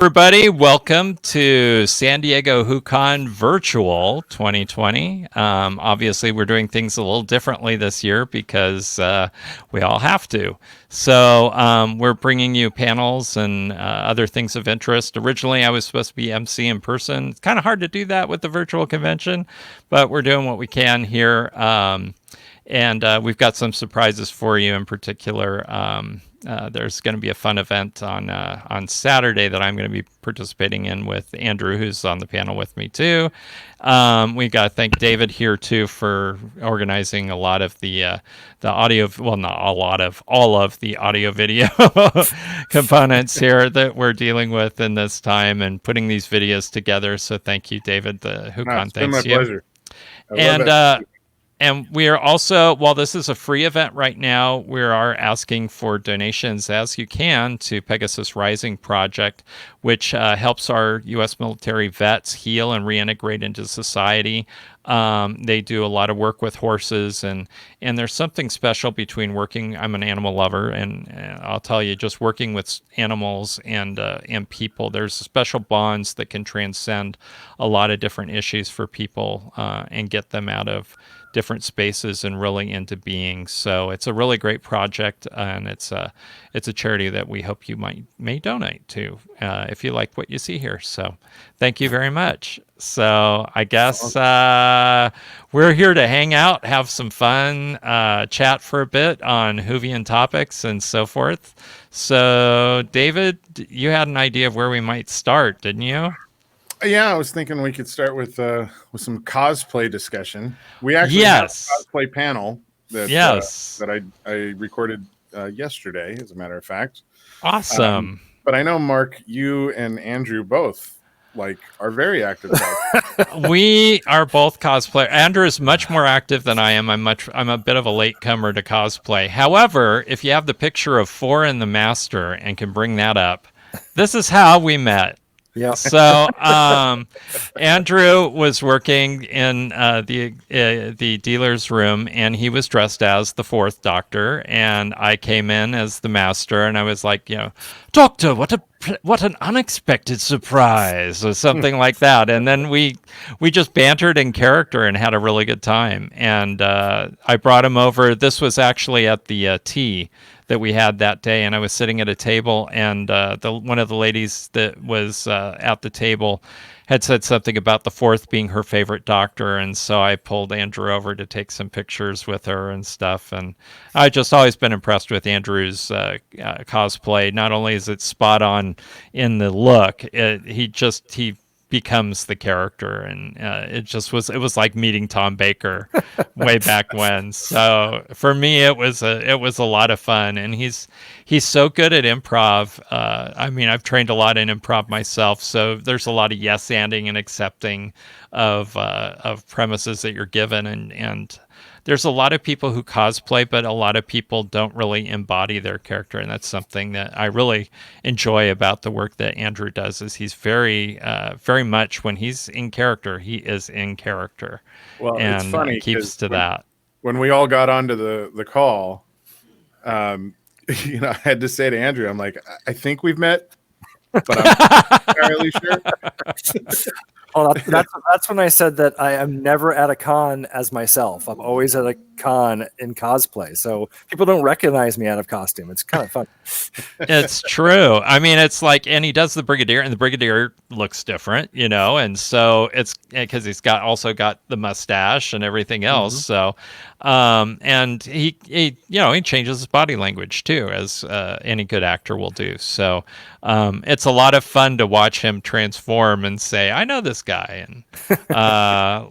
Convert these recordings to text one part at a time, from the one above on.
Everybody, welcome to San Diego WhoCon Virtual 2020. Obviously, we're doing things a little differently this year because we all have to. So we're bringing you panels and other things of interest. Originally, I was supposed to be MC in person. It's kind of hard to do that with the virtual convention, but we're doing what we can here. And we've got some surprises for you in particular. There's going to be a fun event on Saturday that I'm going to be participating in with Andrew, who's on the panel with me too. We got to thank David here too for organizing a lot of the audio. Well, not a lot of all of the audio video components here that we're dealing with in this time and putting these videos together. So thank you, David. The WhoCon, it's been my pleasure. And we are also, while this is a free event right now, we are asking for donations as you can to Pegasus Rising Project, which helps our U.S. military vets heal and reintegrate into society. They do a lot of work with horses, and there's something special between working. I'm an animal lover, and I'll tell you, just working with animals and people, there's special bonds that can transcend a lot of different issues for people and get them out of different spaces and really into being. So it's a really great project, and it's a charity that we hope you may donate to if you like what you see here. So thank you very much. So I guess we're here to hang out, have some fun, chat for a bit on Whovian topics and so forth. So David, you had an idea of where we might start, didn't you? Yeah, I was thinking we could start with some cosplay discussion. We actually have a cosplay panel that I recorded yesterday, as a matter of fact. Awesome. But I know, Mark, you and Andrew both are very active. We are both cosplay. Andrew is much more active than I am. I'm a bit of a latecomer to cosplay. However, if you have the picture of Four and the Master and can bring that up, this is how we met. Yeah. So Andrew was working in the dealer's room, and he was dressed as the Fourth Doctor, and I came in as the Master, and I was like, Doctor, what an unexpected surprise, or something like that. And then we just bantered in character and had a really good time. And I brought him over. This was actually at the tea that we had that day, and I was sitting at a table, and one of the ladies that was at the table had said something about the Fourth being her favorite Doctor, and so I pulled Andrew over to take some pictures with her and stuff. And I just always been impressed with Andrew's cosplay. Not only is it spot on in the look, he becomes the character, and it was like meeting Tom Baker way back when. So for me, it was a lot of fun, and he's so good at improv. I mean, I've trained a lot in improv myself, so there's a lot of yes-anding and accepting of premises that you're given, and there's a lot of people who cosplay, but a lot of people don't really embody their character, and that's something that I really enjoy about the work that Andrew does. Is he's very much, when he's in character, he is in character. Well, and it's funny, keeps to that. When we all got onto the call, I had to say to Andrew, I'm like, I think we've met, but I'm not entirely sure. Well, that's when I said that I am never at a con as myself. I'm always at a con in cosplay, so people don't recognize me out of costume. It's kind of fun. It's true. I mean, it's like, and he does the Brigadier, and the Brigadier looks different, and so it's because he's also got the mustache and everything else. So, and he changes his body language too, as any good actor will do. So, it's a lot of fun to watch him transform and say, I know this guy. And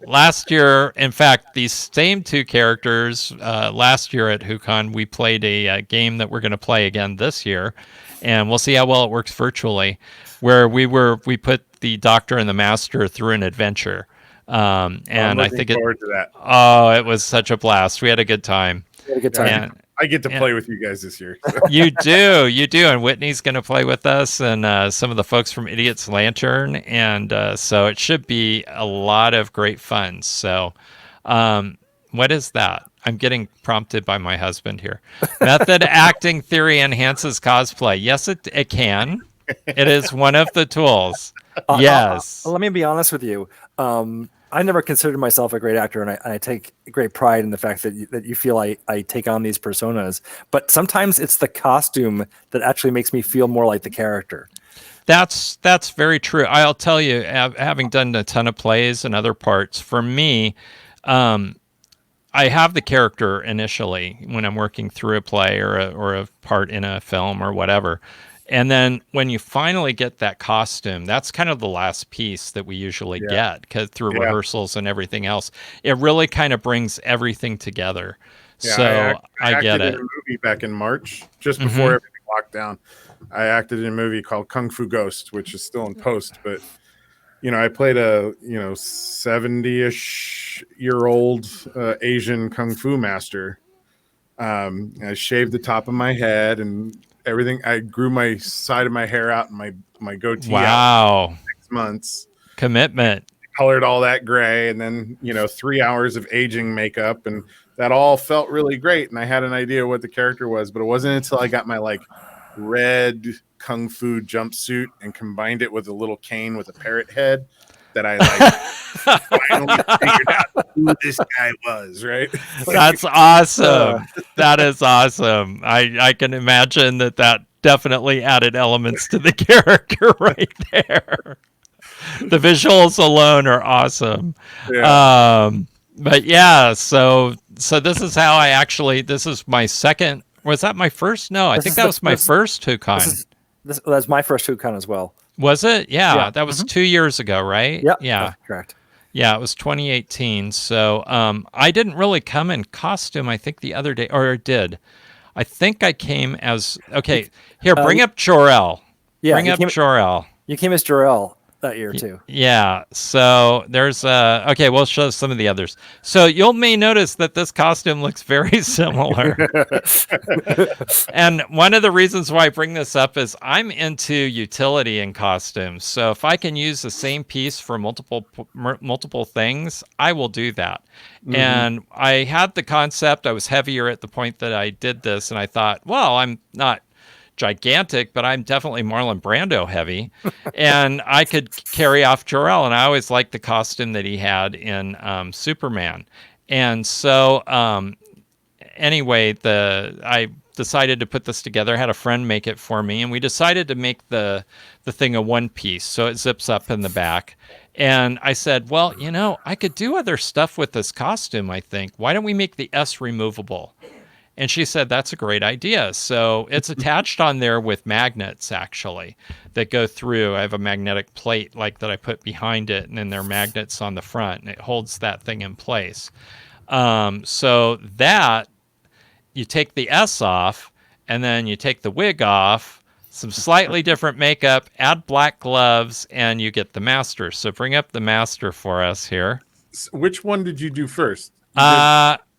last year, in fact, these same two characters, last year at WhoCon, we played a game that we're going to play again this year, and we'll see how well it works virtually, where we put the Doctor and the Master through an adventure. And I think forward to that. Oh, it was such a blast. We had a good time. And I get to play with you guys this year. So. You do. And Whitney's going to play with us, and some of the folks from Idiot's Lantern. And so it should be a lot of great fun. So what is that? I'm getting prompted by my husband here. Method acting theory enhances cosplay. Yes, it can. It is one of the tools. Yes. Let me be honest with you. I never considered myself a great actor, and I take great pride in the fact that you feel I take on these personas. But sometimes it's the costume that actually makes me feel more like the character. That's very true. I'll tell you, having done a ton of plays and other parts, for me, I have the character initially when I'm working through a play or a part in a film or whatever. And then when you finally get that costume, that's kind of the last piece that we usually get, because through rehearsals and everything else, it really kind of brings everything together. Yeah, so I get it. In a movie back in March, just before everything locked down. I acted in a movie called Kung Fu Ghost, which is still in post, but I played a 70-ish year old Asian kung fu master. I shaved the top of my head and everything. I grew my side of my hair out and my goatee out for 6 months. Commitment. Colored all that gray, and then 3 hours of aging makeup, and that all felt really great. And I had an idea what the character was, but it wasn't until I got my red kung fu jumpsuit and combined it with a little cane with a parrot head that I finally figured out who this guy was. Right? That's awesome. That is awesome. I can imagine that definitely added elements to the character right there. The visuals alone are awesome. Yeah. But yeah, so this is how this is my second. Was that my first? No, I think that was my first WhoCon. That's my first WhoCon as well. Was it? Yeah. That was 2 years ago, right? Yep. Yeah. Correct. Yeah, it was 2018. So I didn't really come in costume, I think, the other day, or I did. I think I came as, okay, here, bring up Jor-El. Yeah, bring up Jor-El. You came as Jor-El that year too. Yeah. So there's okay, we'll show some of the others. So you may notice that this costume looks very similar. And one of the reasons why I bring this up is I'm into utility in costumes. So if I can use the same piece for multiple things, I will do that. And I had the concept, I was heavier at the point that I did this, and I thought, well, I'm not gigantic, but I'm definitely Marlon Brando heavy, and I could carry off Jor-El. And I always liked the costume that he had in Superman. And so anyway, I decided to put this together. I had a friend make it for me, and we decided to make the thing a one piece, so it zips up in the back. And I said, well, I could do other stuff with this costume, I think. Why don't we make the S removable? And she said, that's a great idea. So it's attached on there with magnets, actually, that go through. I have a magnetic plate that I put behind it, and then there are magnets on the front, and it holds that thing in place. So that, you take the S off, and then you take the wig off, some slightly different makeup, add black gloves, and you get the master. So bring up the master for us here. Which one did you do first?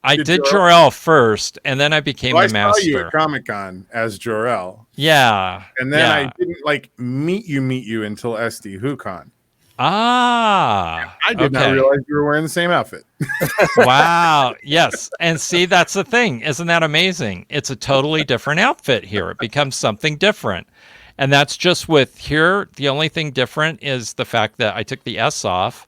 I did Jor-El first, and then I became the master. I saw you at Comic-Con as Jor-El. Yeah. And then I didn't meet you until SD WhoCon. Ah. I did not realize you were wearing the same outfit. Wow. Yes. And see, that's the thing. Isn't that amazing? It's a totally different outfit here. It becomes something different. And that's just with here. The only thing different is the fact that I took the S off.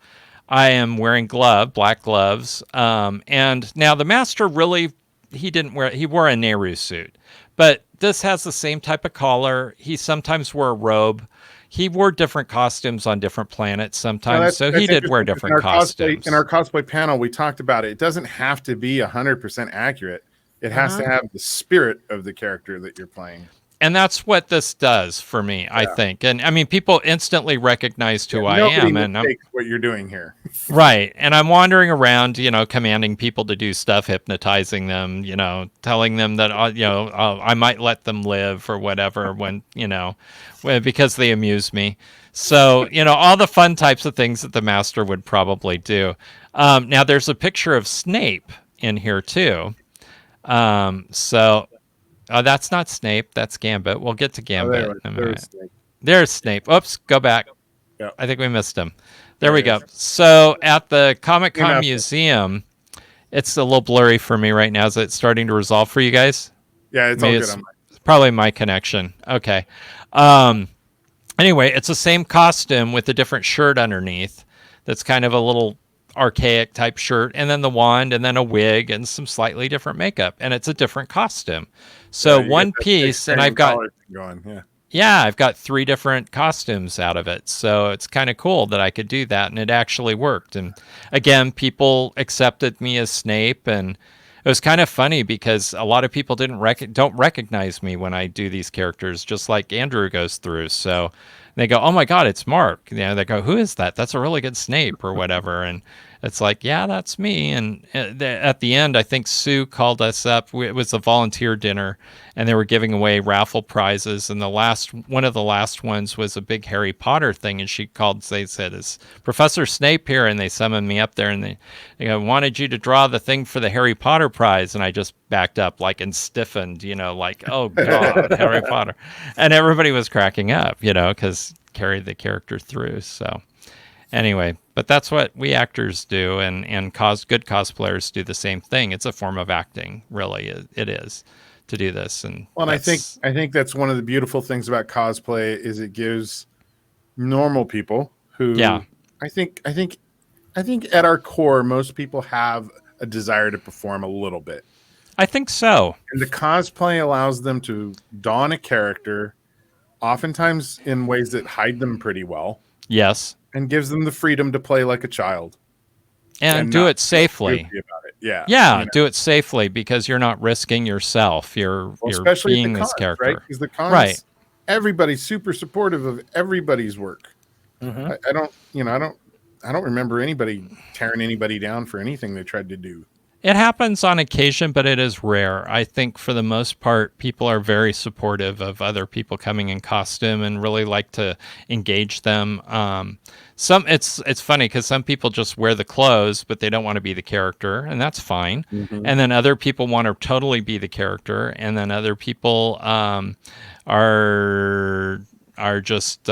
I am wearing black gloves. And now the master really, he wore a Nehru suit. But this has the same type of collar. He sometimes wore a robe. He wore different costumes on different planets sometimes. So he did wear different costumes. In our cosplay panel, we talked about it. It doesn't have to be 100% accurate. It has to have the spirit of the character that you're playing. And that's what this does for me, I think. And I mean, people instantly recognized who I am. And what you're doing here. Right. And I'm wandering around, commanding people to do stuff, hypnotizing them, telling them that, I might let them live or whatever because they amuse me. So, all the fun types of things that the master would probably do. Now, there's a picture of Snape in here, too. That's not Snape. That's Gambit. We'll get to Gambit. There's Snape. Oops, go back. Yep. I think we missed him. There we go. So at the Comic-Con Museum, it's a little blurry for me right now. Is it starting to resolve for you guys? Yeah, it's all good on mine. It's probably my connection. Okay. Anyway, it's the same costume with a different shirt underneath. That's kind of a little archaic type shirt, and then the wand, and then a wig, and some slightly different makeup, and it's a different costume. So You get one that piece, and Shakespearean I've got collar thing going. Yeah. yeah, I've got 3 different costumes out of it. So it's kind of cool that I could do that, and it actually worked. And again, people accepted me as Snape, and it was kind of funny because a lot of people don't recognize me when I do these characters, just like Andrew goes through. So they go, "Oh my God, it's Mark!" You know, they go, "Who is that? That's a really good Snape," or whatever. And it's like, yeah, that's me. And at the end, I think Sue called us up. It was a volunteer dinner, and they were giving away raffle prizes. And one of the last ones was a big Harry Potter thing. And she called. They said, "Is Professor Snape here?" And they summoned me up there, and they go, "Wanted you to draw the thing for the Harry Potter prize." And I just backed up and stiffened, like, oh God, Harry Potter. And everybody was cracking up, because carried the character through. So anyway, but that's what we actors do, and good cosplayers do the same thing. It's a form of acting, really. It is to do this. And Well, and I think that's one of the beautiful things about cosplay is it gives normal people who, yeah, I think at our core, most people have a desire to perform a little bit. I think so. And the cosplay allows them to don a character, oftentimes in ways that hide them pretty well, Yes, and gives them the freedom to play like a child and do not it safely. feel guilty about it. Yeah, Yeah, do it safely because you're not risking yourself. You're especially being the this cons, character, right? Because the cons, right? everybody's super supportive of everybody's work. Mhm. I don't remember anybody tearing anybody down for anything they tried to do. It happens on occasion, but it is rare. I think for the most part, people are very supportive of other people coming in costume and really like to engage them. It's funny because some people just wear the clothes, but they don't want to be the character, and that's fine. Mm-hmm. And then other people want to totally be the character, and then other people are just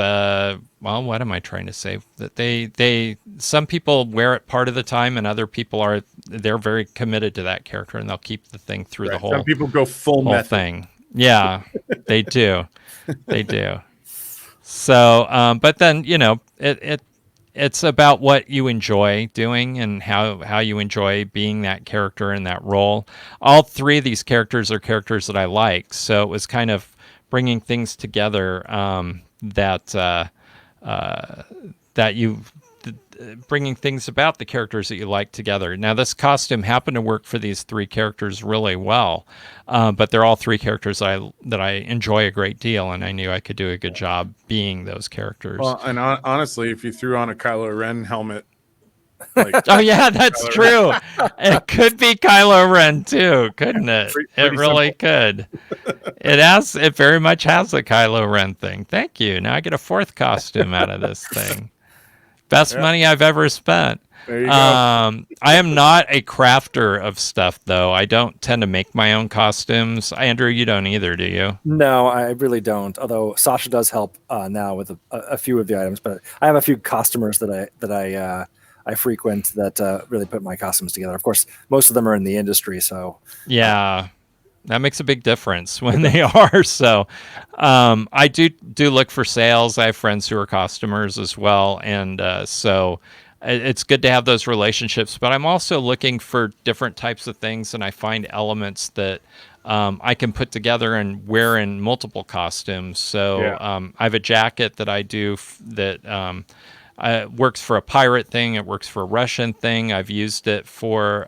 well, what am I trying to say? That they some people wear it part of the time, and other people they're very committed to that character, and they'll keep the thing through the whole. Some people go full method thing. Yeah, they do, they do. So, but then it's about what you enjoy doing and how you enjoy being that character in that role. All 3 of these characters are characters that I like, so it was kind of bringing things together bringing things about the characters that you like together. Now, this costume happened to work for these 3 characters really well, but they're all 3 characters that I enjoy a great deal, and I knew I could do a good job being those characters. Well, and honestly, if you threw on a Kylo Ren helmet, oh yeah, that's true. It could be Kylo Ren too, couldn't it? It really could. It very much has the Kylo Ren thing. Thank you. Now I get a 4th costume out of this thing. Best money I've ever spent. There you go. I am not a crafter of stuff, though. I don't tend to make my own costumes. Andrew, you don't either, do you? No, I really don't. Although Sasha does help now with a few of the items, but I have a few costumers that I frequent that really put my costumes together. Of course, most of them are in the industry, so yeah. That makes a big difference when they are. So I do look for sales. I have friends who are costumers as well. And so it's good to have those relationships. But I'm also looking for different types of things. And I find elements that I can put together and wear in multiple costumes. So I have a jacket that I do that works for a pirate thing. It works for a Russian thing. I've used it for...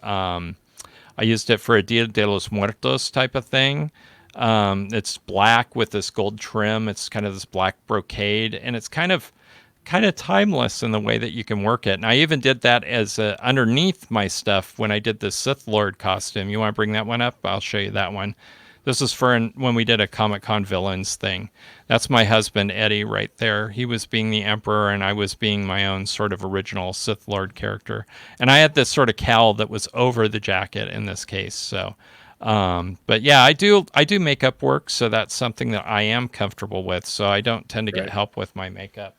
I used it for a Dia de los Muertos type of thing. It's black with this gold trim. It's kind of this black brocade, and it's kind of timeless in the way that you can work it. And I even did that as underneath my stuff when I did the Sith Lord costume. You want to bring that one up? I'll show you that one. This is for when we did a Comic-Con villains thing. That's my husband, Eddie, right there. He was being the Emperor, and I was being my own sort of original Sith Lord character. And I had this sort of cowl that was over the jacket in this case. So, but yeah, I do makeup work, so that's something that I am comfortable with. So I don't tend to get help with my makeup.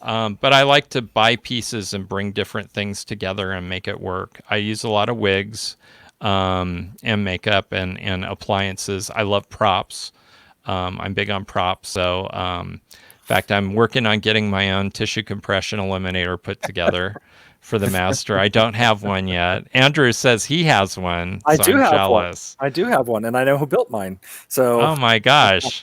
But I like to buy pieces and bring different things together and make it work. I use a lot of wigs. And makeup and appliances. I love props. I'm big on props. So fact, I'm working on getting my own tissue compression eliminator put together for the master. I don't have one yet. Andrew says he has one, I so do I'm have jealous. one. I do have one, and I know who built mine. So, Oh my gosh.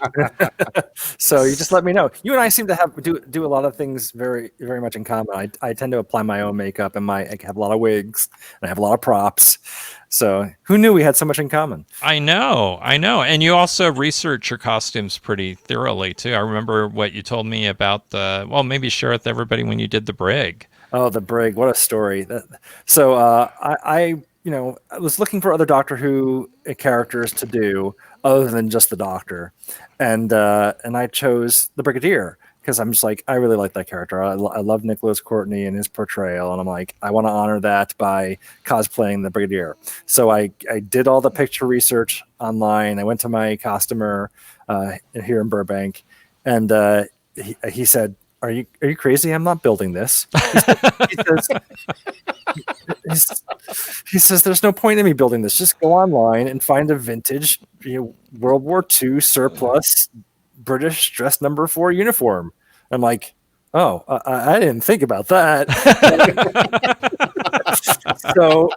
so you just let me know. You and I seem to have do a lot of things very very much in common. I tend to apply my own makeup, and I have a lot of wigs, and I have a lot of props. So who knew we had so much in common? I know. And you also research your costumes pretty thoroughly too. I remember what you told me about maybe share with everybody when you did the brig. Oh, the brig! What a story! So I was looking for other Doctor Who characters to do other than just the Doctor, and I chose the Brigadier because I'm just like, I really like that character. I love Nicholas Courtney and his portrayal, and I'm like, I want to honor that by cosplaying the Brigadier. So I did all the picture research online. I went to my costumer here in Burbank, and he said, Are you crazy? I'm not building this. He says, there's no point in me building this. Just go online and find a vintage, World War II surplus British dress number 4 uniform. I'm like, oh, I didn't think about that. So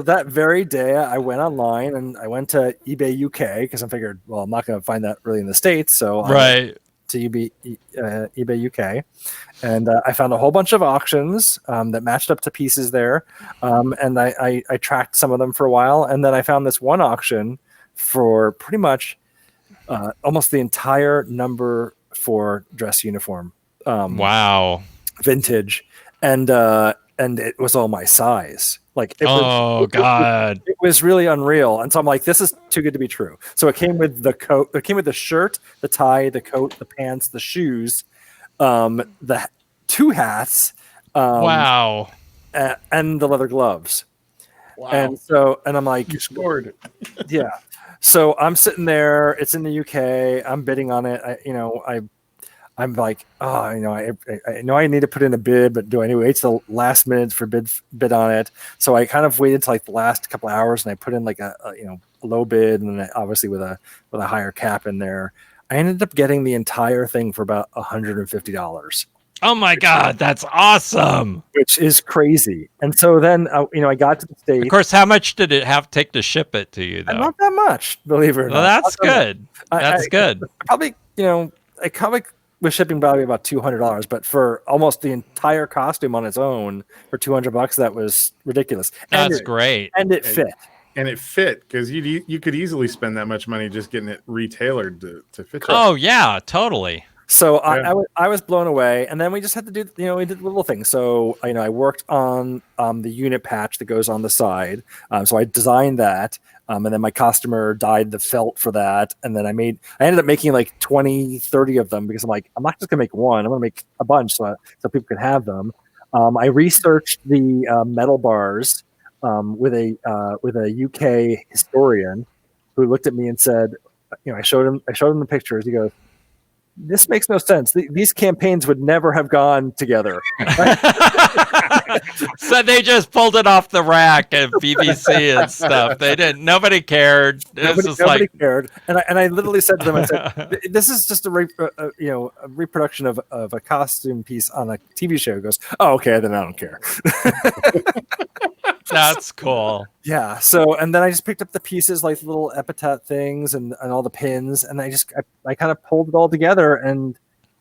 that very day, I went online and I went to eBay UK because I figured, well, I'm not going to find that really in the States. So right. To eBay UK, and I found a whole bunch of auctions that matched up to pieces there, and I tracked some of them for a while, and then I found this one auction for pretty much almost the entire number 4 dress uniform. Wow, vintage, and it was all my size. Like, God, it was really unreal. And so I'm like, this is too good to be true. So it came with the coat, it came with the shirt, the tie, the coat, the pants, the shoes, the 2 hats, wow, and the leather gloves. Wow. And I'm like, you scored. Yeah. So I'm sitting there. It's in the UK. I'm bidding on it. I'm like, I know I need to put in a bid, but do I need to wait till the last minute for bid on it? So I kind of waited till like the last couple of hours, and I put in like a low bid, and then obviously with a higher cap in there. I ended up getting the entire thing for about $150. Oh my God, that's awesome! Which is crazy. And so then I got to the States. Of course, how much did it take to ship it to you, though? Not that much, believe it or not. Well, that's good. That's good. Probably, I probably was shipping probably about $200, but for almost the entire costume on its own for $200, that was ridiculous. That's great. And it fit. And it fit because you could easily spend that much money just getting it retailored to fit. Oh yeah, totally. So yeah. I was blown away, and then we just had to do we did little things. So I worked on the unit patch that goes on the side. So I designed that. And then my customer dyed the felt for that. And then I ended up making like 20, 30 of them because I'm like, I'm not just gonna make one, I'm gonna make a bunch so people can have them. I researched the metal bars with a UK historian who looked at me and said, I showed him the pictures. He goes, this makes no sense. These campaigns would never have gone together. So they just pulled it off the rack at BBC and stuff. They didn't. Nobody cared. Nobody cared. And I literally said to them, I said, "This is just a reproduction of a costume piece on a TV show." He goes, "Oh, okay, then I don't care." That's cool. Yeah. So, and then I just picked up the pieces, like little epitaph things and all the pins, and I kind of pulled it all together, and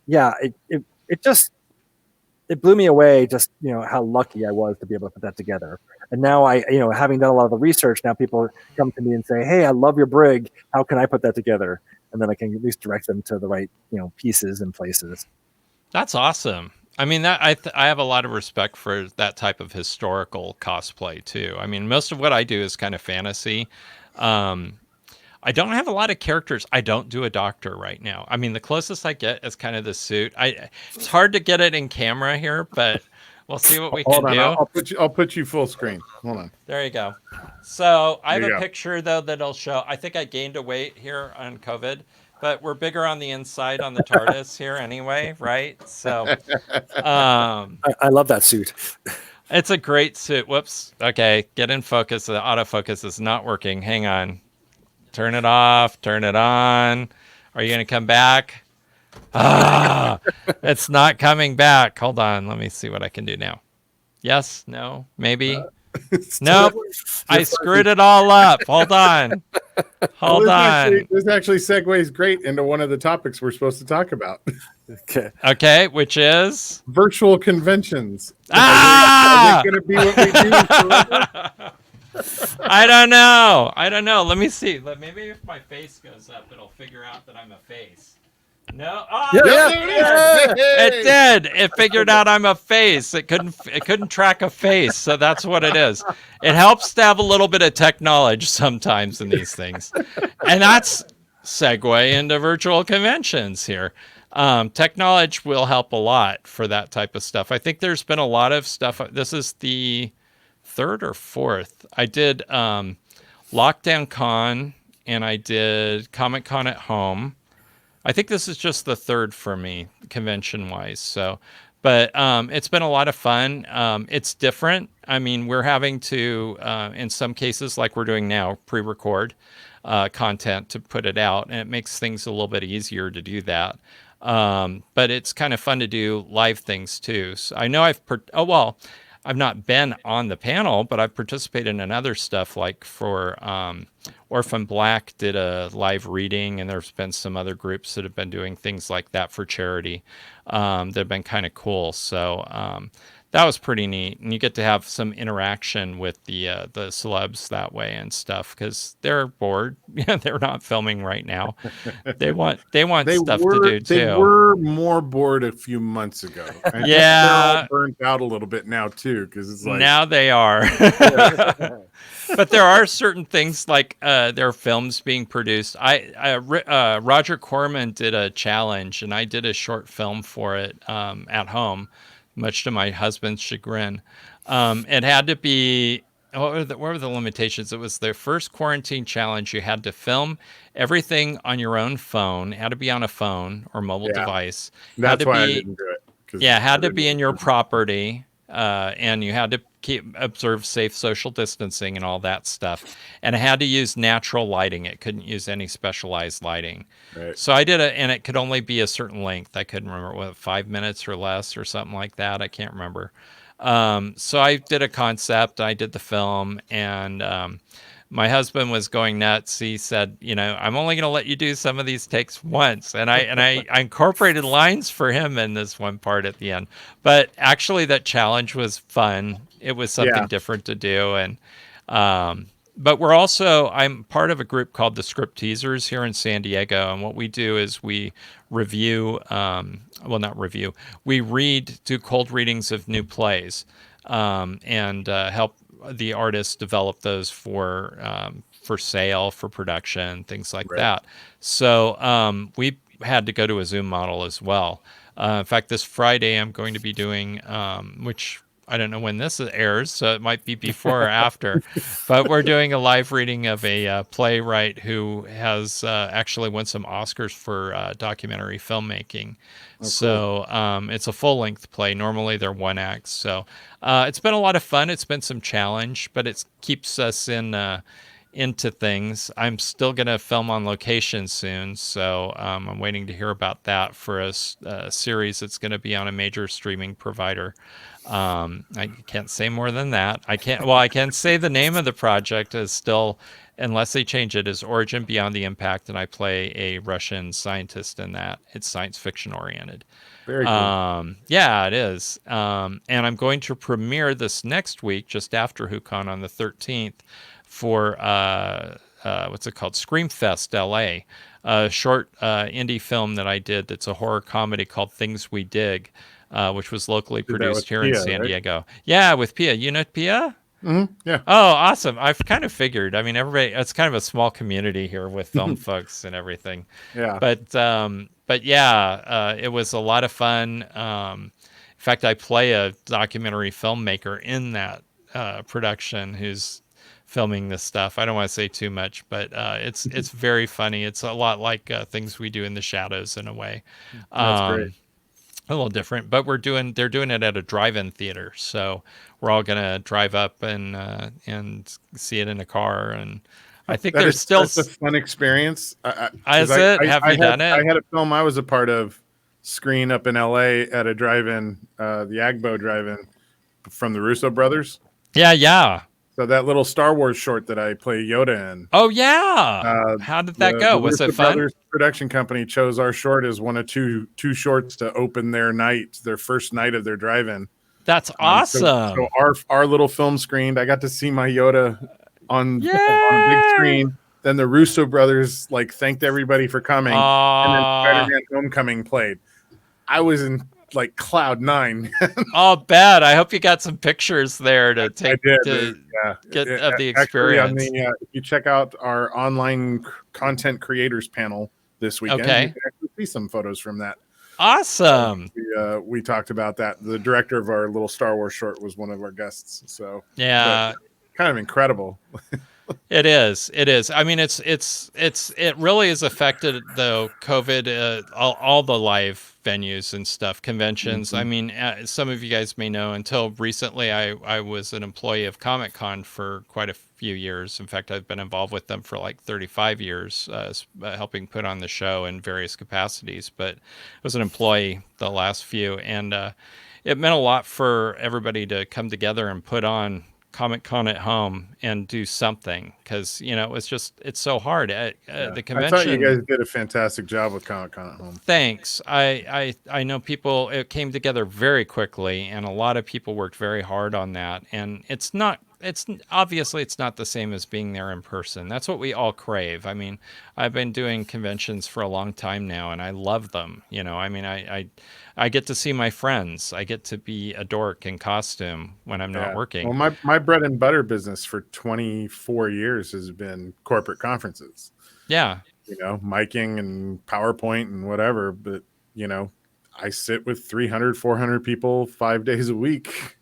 yeah, it blew me away just how lucky I was to be able to put that together. And now having done a lot of the research, now people come to me and say, "Hey, I love your brig. How can I put that together?" And then I can at least direct them to the right pieces and places. That's awesome. I mean, that I have a lot of respect for that type of historical cosplay too. I mean, most of what I do is kind of fantasy. I don't have a lot of characters. I don't do a doctor right now. I mean, the closest I get is kind of the suit. It's hard to get it in camera here, but we'll see what we can do. I'll put you full screen. Hold on. There you go. So I have a picture though that'll show. I think I gained a weight here on COVID. But we're bigger on the inside on the Tardis here anyway, right? So I love that suit. It's a great suit. Whoops. Okay, get in focus. The autofocus is not working. Hang on. Turn it off. Turn it on. Are you going to come back? Ah, it's not coming back. Hold on. Let me see what I can do now. Yes, no, maybe. Nope. I screwed it all up. Hold on. Well, Hold on. this actually segues great into one of the topics we're supposed to talk about. Okay. Okay, which is Virtual conventions. ah. Are they going to be what we do forever? I don't know. I don't know. Let me see. Maybe if my face goes up, it'll figure out that I'm a face. No. Oh, Yeah, Yep, yeah. there it is. it did. It figured out I'm a face. It couldn't track a face, so that's what it is. It helps to have a little bit of tech knowledge sometimes in these things, and that's segue into virtual conventions here. Tech knowledge will help a lot for that type of stuff. I think there's been a lot of stuff. This is the third or fourth. I did Lockdown Con and I did Comic Con at home. I think this is just the third for me, convention wise. So, but it's been a lot of fun. It's different. I mean, we're having to, in some cases, like we're doing now, pre-record content to put it out, and it makes things a little bit easier to do that. But it's kind of fun to do live things too. So I know I've not been on the panel, but I've participated in other stuff like for Orphan Black did a live reading, and there's been some other groups that have been doing things like that for charity that have been kind of cool. So that was pretty neat, and you get to have some interaction with the celebs that way and stuff because they're bored. Yeah, they're not filming right now. They want stuff to do too. They were more bored a few months ago. I think Yeah. they're all burnt out a little bit now too, because it's like Now they are. But there are certain things like there are films being produced. Roger Corman did a challenge, and I did a short film for it at home, much to my husband's chagrin. It had to be. What were the limitations? It was their first quarantine challenge. You had to film everything on your own phone. It had to be on a phone or mobile device. That's why I didn't do it. Yeah, it had to be in your property, and you had to observe safe social distancing and all that stuff. And it had to use natural lighting. It couldn't use any specialized lighting. Right. So I did it, and it could only be a certain length. I couldn't remember, what, 5 minutes or less or something like that. I can't remember. So I did a concept. I did the film, and my husband was going nuts. He said, I'm only going to let you do some of these takes once. And I incorporated lines for him in this one part at the end. But actually that challenge was fun. It was something different to do. And, but I'm part of a group called the Script Teasers here in San Diego. And what we do is we review, we do cold readings of new plays, and help the artists develop those for sale, for production, things like that. So we had to go to a Zoom model as well. In fact, this Friday I'm going to be doing, which I don't know when this airs, so it might be before or after, but we're doing a live reading of a playwright who has actually won some Oscars for documentary filmmaking. So it's a full-length play. Normally they're one act. So it's been a lot of fun. It's been some challenge, but it keeps us into things. I'm still going to film on location soon, so I'm waiting to hear about that for a series that's going to be on a major streaming provider. I can't say more than that. I can say the name of the project is still, unless they change it, is Origin Beyond the Impact, and I play a Russian scientist in that. It's science fiction oriented. Very cool. Yeah, it is. And I'm going to premiere this next week, just after WhoCon on the 13th, for what's it called? Screamfest LA, a short indie film that I did that's a horror comedy called Things We Dig, which was locally produced here in San Diego. Yeah, with Pia. You know Pia? Mm-hmm. Yeah. Oh, awesome. I've kind of figured. I mean, it's kind of a small community here with film folks and everything. Yeah. But yeah, it was a lot of fun. In fact, I play a documentary filmmaker in that production who's filming this stuff. I don't want to say too much, but it's very funny. It's a lot like Things We Do in the Shadows in a way. That's great. A little different, but they're doing it at a drive-in theater, so we're all gonna drive up and see it in a car, and I think That there's is still. such a fun experience. 'Cause Is it? Have you done I it? had a film I was a part of screen up in LA at a drive-in, the Agbo drive-in from the Russo brothers. Yeah, yeah. So that little Star Wars short that I play Yoda in, Oh, yeah. How did that go? the Was Russo it fun? brothers production company chose our short as one of two shorts to open their first night of their drive-in. That's So awesome. our little film screened. I got to see my Yoda on a big Yay! screen. Then the Russo brothers like thanked everybody for coming, and then Spider-Man Homecoming played. I was in like cloud nine. I'll bet. I hope you got some pictures there to I take did. to Yeah. get of the Actually, on experience. the if you check out our online content creators panel this weekend, you Okay. can actually see some photos from that. Awesome. We talked about that. The director of our little Star Wars short was one of our guests. So Yeah. kind of incredible. It is. It is. I mean, it really has affected though COVID, all the live venues and stuff, conventions. I mean, some of you guys may know. Until recently, I was an employee of Comic-Con for quite a few years. In fact, I've been involved with them for like 35 years, helping put on the show in various capacities. But I was an employee the last few, and it meant a lot for everybody to come together and put on Comic-Con at home and do something, because it's so hard at the convention. I thought you guys did a fantastic job with Comic-Con at home. Thanks. I know people, it came together very quickly, and a lot of people worked very hard on that, and it's obviously it's not the same as being there in person. That's what we all crave. I mean, I've been doing conventions for a long time now, and I love them. I mean, I get to see my friends. I get to be a dork in costume when I'm not working. Well, my bread and butter business for 24 years has been corporate conferences. Yeah. Miking and PowerPoint and whatever. But, I sit with 300, 400 people 5 days a week.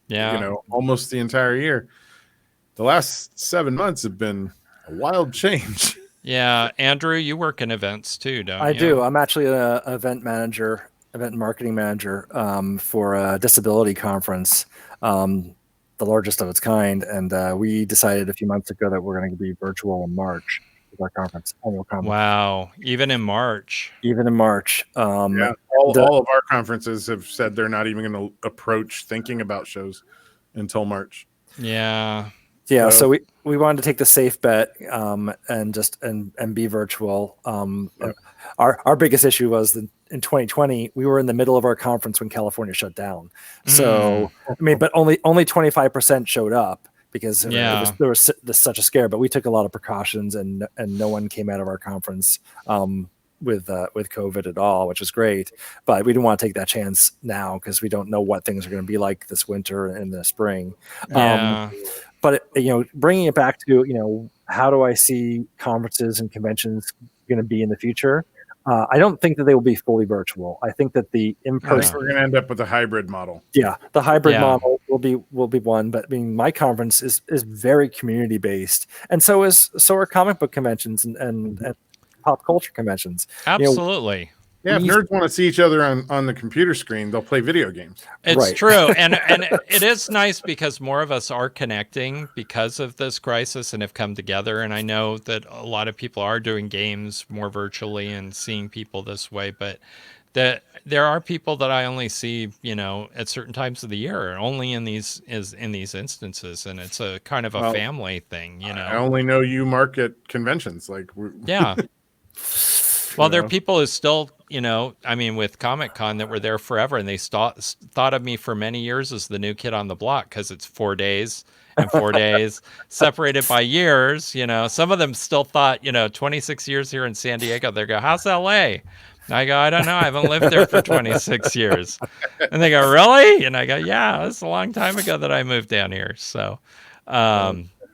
Yeah. Almost the entire year. The last 7 months have been a wild change. Yeah. Andrew, you work in events too, don't you? I do. I'm actually an event and marketing manager for a disability conference, the largest of its kind. And we decided a few months ago that we're going to be virtual in March with our annual conference. Wow. Even in March. Yeah. All of our conferences have said they're not even going to approach thinking about shows until March. Yeah. Yeah, so we wanted to take the safe bet and be virtual. Yep. Our biggest issue was that in 2020 we were in the middle of our conference when California shut down. So I mean, but only 25% showed up because there was such a scare. But we took a lot of precautions, and no one came out of our conference with COVID at all, which is great. But we didn't want to take that chance now because we don't know what things are going to be like this winter and the spring. Yeah. But bringing it back to how do I see conferences and conventions going to be in the future? I don't think that they will be fully virtual. I think that the in-person, we're going to end up with a hybrid model. Yeah, the hybrid model will be one. But I mean, my conference is very community based, and so are comic book conventions and pop culture conventions. Absolutely. Yeah, if nerds want to see each other on the computer screen, they'll play video games. It's true. And it is nice because more of us are connecting because of this crisis and have come together. And I know that a lot of people are doing games more virtually and seeing people this way, but there are people that I only see, at certain times of the year, only in these instances. And it's a kind of a family thing, I only know you, Mark, at conventions. Yeah. Well, there are people who still, I mean, with Comic-Con that were there forever, and they thought of me for many years as the new kid on the block because it's 4 days and 4 days separated by years. Some of them still thought, 26 years here in San Diego. They go, "How's LA?" And I go, "I don't know. I haven't lived there for 26 years." And they go, "Really?" And I go, "Yeah, it's a long time ago that I moved down here." So,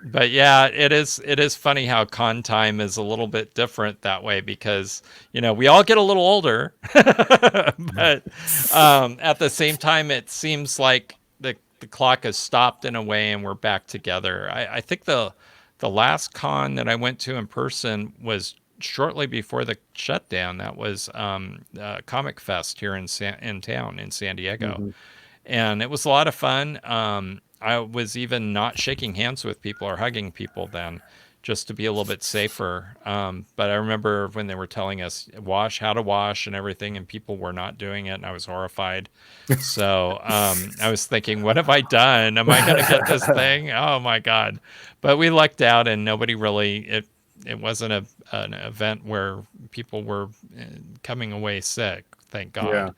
but yeah, it is funny how con time is a little bit different that way because, we all get a little older, but at the same time, it seems like the clock has stopped in a way and we're back together. I think the last con that I went to in person was shortly before the shutdown. That was Comic Fest here in town in San Diego. Mm-hmm. And it was a lot of fun. I was even not shaking hands with people or hugging people then, just to be a little bit safer. But I remember when they were telling us how to wash and everything, and people were not doing it, and I was horrified. So I was thinking, what have I done? Am I going to get this thing? Oh my God. But we lucked out, and nobody really, it wasn't an event where people were coming away sick, thank God.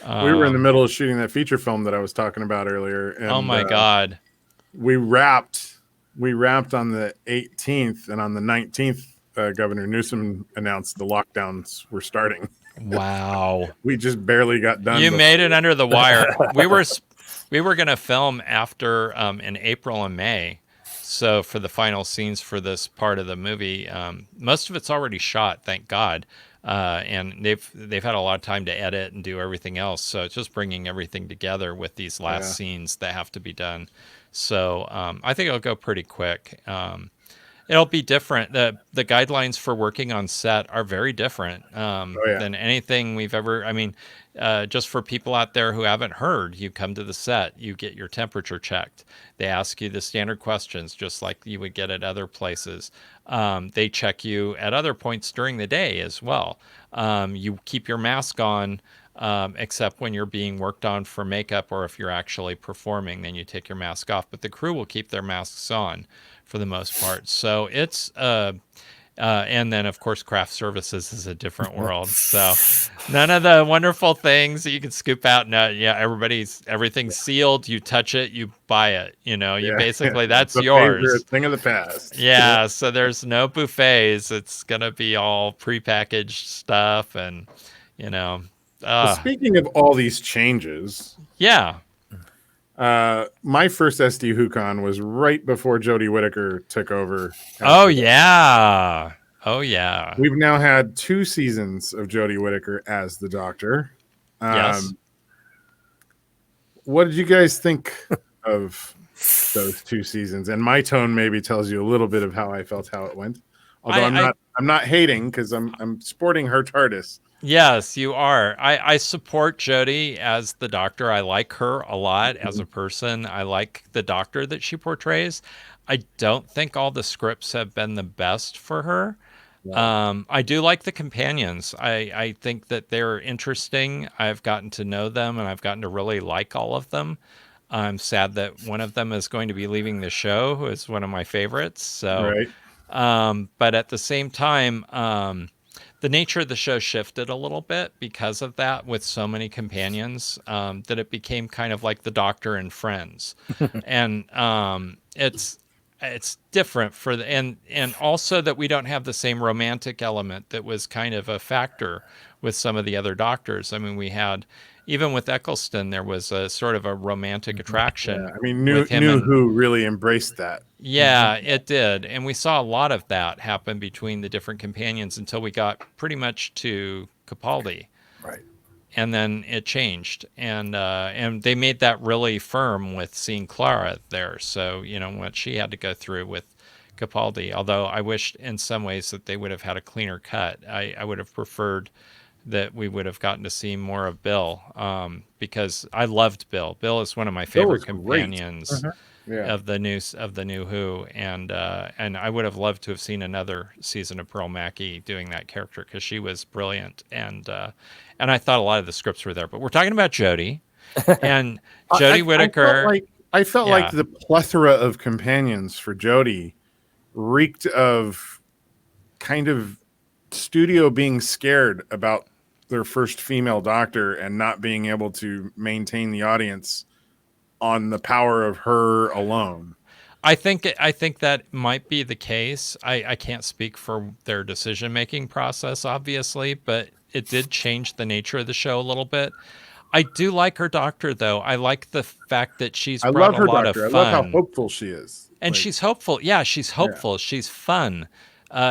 We were in the middle of shooting that feature film that I was talking about earlier. And, oh my God. We wrapped on the 18th, and on the 19th, Governor Newsom announced the lockdowns were starting. Wow. We just barely got done. You made it under the wire. We were going to film after in April and May. So for the final scenes for this part of the movie, most of it's already shot, thank God. And they've had a lot of time to edit and do everything else. So it's just bringing everything together with these last scenes that have to be done. So I think it'll go pretty quick. It'll be different. The guidelines for working on set are very different than anything we've ever. I mean, just for people out there who haven't heard, you come to the set, you get your temperature checked. They ask you the standard questions, just like you would get at other places. They check you at other points during the day as well. You keep your mask on. Except when you're being worked on for makeup, or if you're actually performing, then you take your mask off. But the crew will keep their masks on for the most part. So it's, and then of course, craft services is a different world. So none of the wonderful things that you can scoop out. No, everything's sealed. You touch it, you buy it. You basically that's yours. Thing of the past. Yeah. So there's no buffets. It's gonna be all prepackaged stuff, and Well, speaking of all these changes, my first SD Hookon was right before Jodie Whittaker took over. Oh yeah. We've now had 2 seasons of Jodie Whittaker as the Doctor. Yes. What did you guys think of those 2 seasons? And my tone maybe tells you a little bit of how I felt, how it went. Although I'm not hating, because I'm sporting her TARDIS. Yes, you are. I support Jodie as the Doctor. I like her a lot as a person. I like the Doctor that she portrays. I don't think all the scripts have been the best for her. Yeah. I do like the companions. I think that they're interesting. I've gotten to know them, and I've gotten to really like all of them. I'm sad that one of them is going to be leaving the show, who is one of my favorites. So, right. But at the same time, the nature of the show shifted a little bit because of that, with so many companions, that it became kind of like the Doctor and Friends. And it's different and also that we don't have the same romantic element that was kind of a factor with some of the other Doctors. I mean, we had, even with Eccleston, there was a sort of a romantic attraction. Yeah, I mean, New Who really embraced that. Yeah, it did. And we saw a lot of that happen between the different companions until we got pretty much to Capaldi. Right. And then it changed. And they made that really firm with seeing Clara there. So, what she had to go through with Capaldi. Although I wished in some ways that they would have had a cleaner cut. I would have preferred that we would have gotten to see more of Bill, because I loved Bill. Bill is one of my favorite companions of the new Who, and I would have loved to have seen another season of Pearl Mackie doing that character, because she was brilliant, and I thought a lot of the scripts were there. But we're talking about Jodie, and Jodie Whittaker. I felt like the plethora of companions for Jodie reeked of kind of studio being scared about their first female Doctor and not being able to maintain the audience on the power of her alone. I think that might be the case. I can't speak for their decision-making process, obviously, but it did change the nature of the show a little bit. I do like her Doctor, though. I like the fact that she's brought a lot of fun. I love how hopeful she is. And she's hopeful. Yeah, she's hopeful. Yeah. She's fun.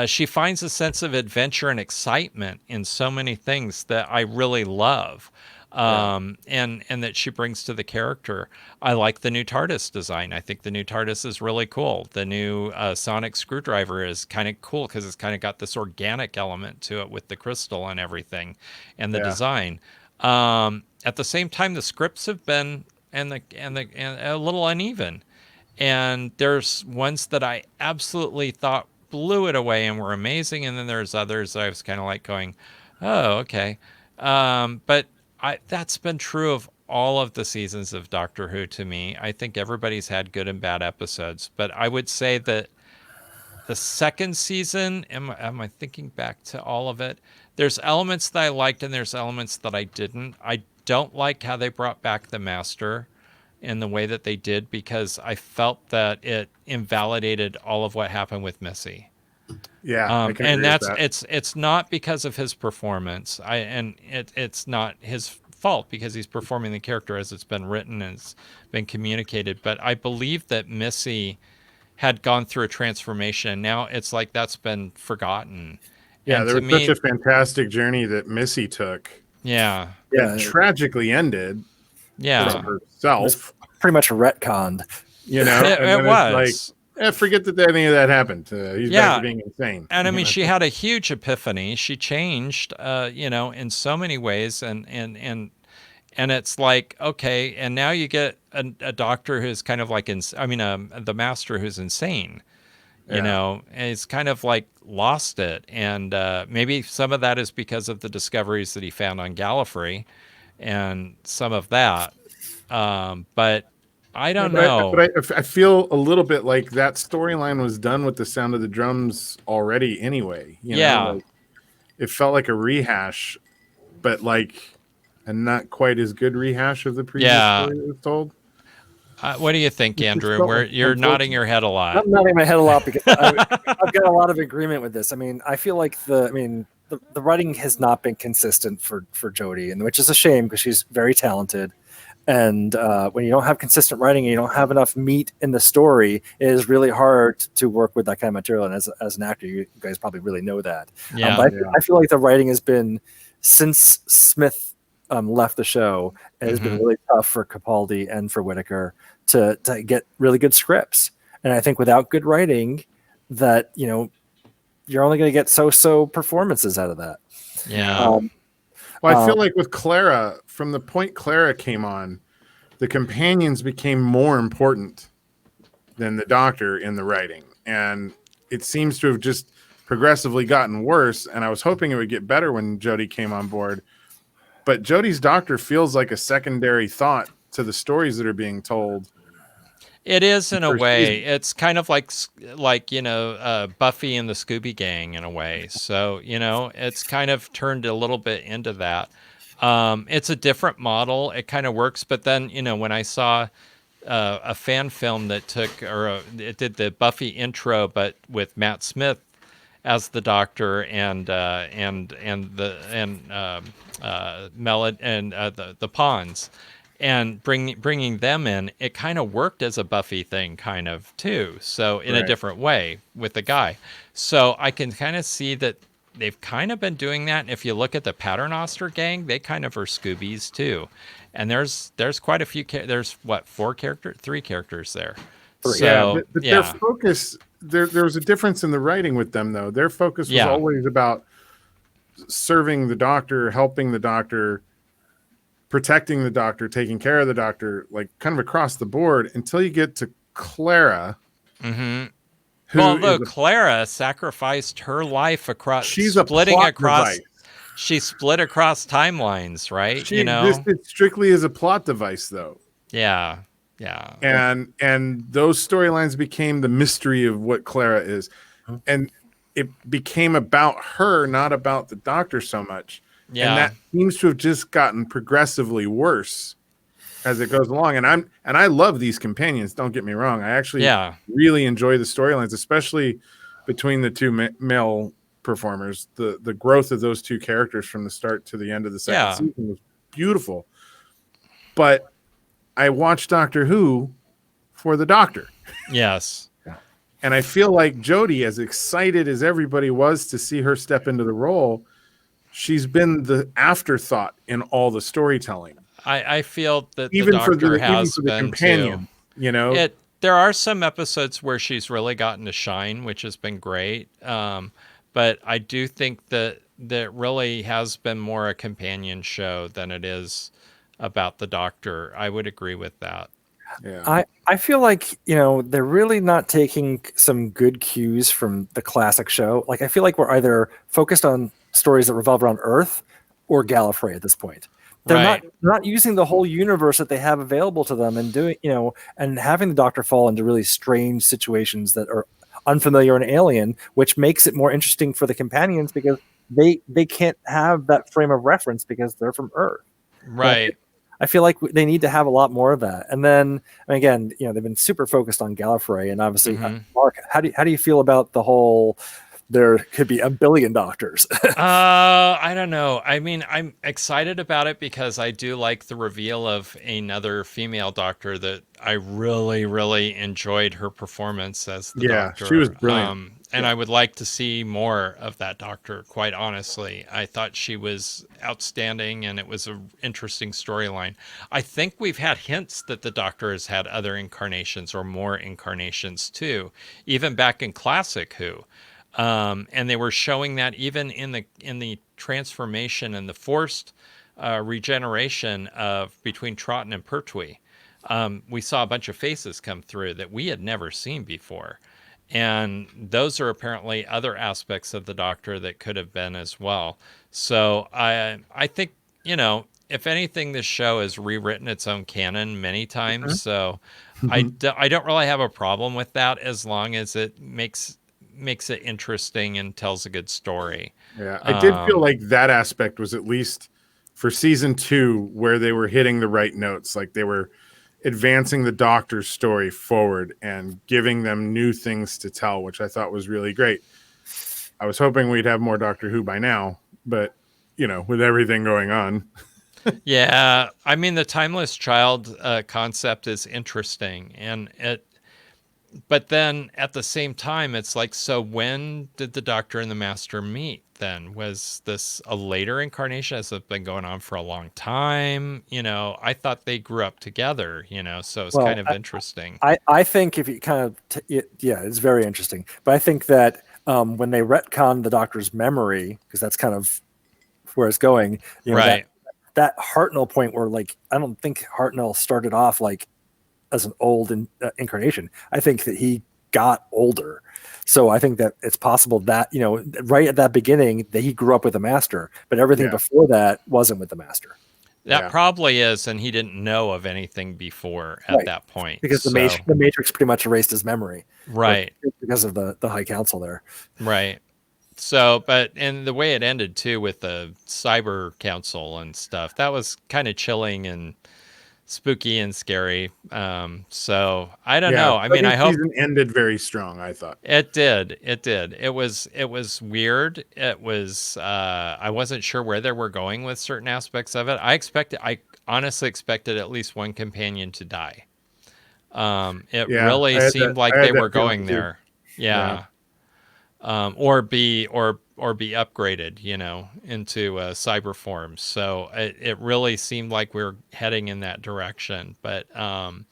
She finds a sense of adventure and excitement in so many things that I really love, and that she brings to the character. I like the new TARDIS design. I think the new TARDIS is really cool. The new sonic screwdriver is kind of cool because it's kind of got this organic element to it with the crystal and everything, and the design. At the same time, the scripts have been and a little uneven, and there's ones that I absolutely thought blew it away and were amazing, and then there's others that I was kind of like going, oh, okay. But that's been true of all of the seasons of Doctor Who to me. I think everybody's had good and bad episodes, but I would say that the second season, am I thinking back to all of it? There's elements that I liked and there's elements that I didn't. I don't like how they brought back the Master in the way that they did, because I felt that it invalidated all of what happened with Missy. Yeah, I can And agree with that's that. it's not because of his performance. It's not his fault because he's performing the character as it's been written and it's been communicated. But I believe that Missy had gone through a transformation. Now it's like that's been forgotten. Yeah, And there to was such me, a fantastic journey that Missy took yeah, that tragically ended yeah, for herself, Pretty much retconned. you know, and it then it's was. like, forget that any of that happened. He's back Yeah. to being insane. And I You mean, know? she had a huge epiphany. She changed, in so many ways, and it's like, okay, and now you get a doctor who's kind of like, the Master who's insane, Yeah. and it's kind of like lost it, and maybe some of that is because of the discoveries that he found on Gallifrey, and some of that, but I Yeah, don't know. I feel a little bit like that storyline was done with the Sound of the Drums already anyway. You know, Yeah, like it felt like a rehash, but like a not quite as good rehash of the previous yeah. story that was told. What do you think, It just Andrew? felt Where like you're nodding unfortunate. your head a lot. I'm nodding my head a lot because I've got a lot of agreement with this. I mean, I feel like the writing has not been consistent for Jodie, and which is a shame because she's very talented. And when you don't have consistent writing and you don't have enough meat in the story, it is really hard to work with that kind of material. And as an actor, you guys probably really know that. Yeah. But I feel like the writing has been, since Smith left the show, it has been really tough for Capaldi and for Whitaker to get really good scripts. And I think without good writing, that you're only going to get so performances out of that. Yeah. Well, I feel like with Clara, from the point Clara came on, the companions became more important than the Doctor in the writing. And it seems to have just progressively gotten worse. And I was hoping it would get better when Jodie came on board. But Jodie's Doctor feels like a secondary thought to the stories that are being told. It is in a First way. season. It's kind of like Buffy and the Scooby Gang in a way. So it's kind of turned a little bit into that. It's a different model. It kind of works, but then when I saw a fan film that it did the Buffy intro, but with Matt Smith as the Doctor and Melody and the Pawns. And bringing them in, it kind of worked as a Buffy thing, kind of too. So in a different way with the guy. So I can kind of see that they've kind of been doing that. And if you look at the Paternoster gang, they kind of are Scoobies too. And there's quite a few. There's three characters there. So but their focus, there was a difference in the writing with them though. Their focus was always about serving the Doctor, helping the Doctor, protecting the Doctor, taking care of the Doctor, like kind of across the board until you get to Clara. Although Clara sacrificed her life across, she split across timelines, right? She existed strictly as a plot device, though. Yeah. And those storylines became the mystery of what Clara is, and it became about her, not about the Doctor so much. Yeah. And that seems to have just gotten progressively worse as it goes along. And I love these companions. Don't get me wrong. I actually really enjoy the storylines, especially between the two male performers. The growth of those two characters from the start to the end of the second season was beautiful. But I watched Doctor Who for the Doctor. Yes. And I feel like Jodie, as excited as everybody was to see her step into the role, she's been the afterthought in all the storytelling. I feel that even the Doctor has been companion, too. There are some episodes where she's really gotten to shine, which has been great. But I do think that really has been more a companion show than it is about the Doctor. I would agree with that. Yeah. I feel like, they're really not taking some good cues from the classic show. Like, I feel like we're either focused on stories that revolve around Earth or Gallifrey at this point. They're Right. not using the whole universe that they have available to them and doing, and having the Doctor fall into really strange situations that are unfamiliar and alien, which makes it more interesting for the companions because they can't have that frame of reference because they're from Earth. Right. I feel like they need to have a lot more of that. And then again, they've been super focused on Gallifrey, and obviously, Mark, how do you feel about the whole? There could be a billion doctors. I don't know. I mean, I'm excited about it because I do like the reveal of another female doctor that I really, really enjoyed her performance as the doctor. She was brilliant. And I would like to see more of that doctor, quite honestly. I thought she was outstanding and it was an interesting storyline. I think we've had hints that the doctor has had other incarnations or more incarnations too, even back in Classic Who. And they were showing that even in the transformation and the forced regeneration of between Troughton and Pertwee. We saw a bunch of faces come through that we had never seen before. And those are apparently other aspects of the Doctor that could have been as well. So I think, if anything, this show has rewritten its own canon many times. So I don't really have a problem with that as long as it makes it interesting and tells a good story. Yeah, I did feel like that aspect was at least for season 2 where they were hitting the right notes. Like they were advancing the Doctor's story forward and giving them new things to tell, which I thought was really great. I was hoping we'd have more Doctor Who by now, but with everything going on. Yeah, I mean the timeless child concept is interesting, but then at the same time, it's like, so when did the Doctor and the Master meet then? Was this a later incarnation? Has it been going on for a long time? I thought they grew up together, so it's kind of interesting. I think if you kind of, it's very interesting. But I think that when they retcon the Doctor's memory, because that's kind of where it's going, right. That Hartnell point where, like, I don't think Hartnell started off like as an old incarnation. I think that he got older. So I think that it's possible that, right at that beginning that he grew up with the Master, but everything before that wasn't with the Master. That probably is, and he didn't know of anything before at that point. Because the Matrix pretty much erased his memory. Right. Because of the High Council there. Right. So, and the way it ended too with the Cyber Council and stuff, that was kind of chilling and spooky and scary. So I don't know. I mean, I hope season ended very strong. I thought it did. It was weird. It was. I wasn't sure where they were going with certain aspects of it. I honestly expected at least one companion to die. It really seemed like they were going there. Yeah. Or be upgraded, into cyber forms. So it really seemed like we were heading in that direction. But I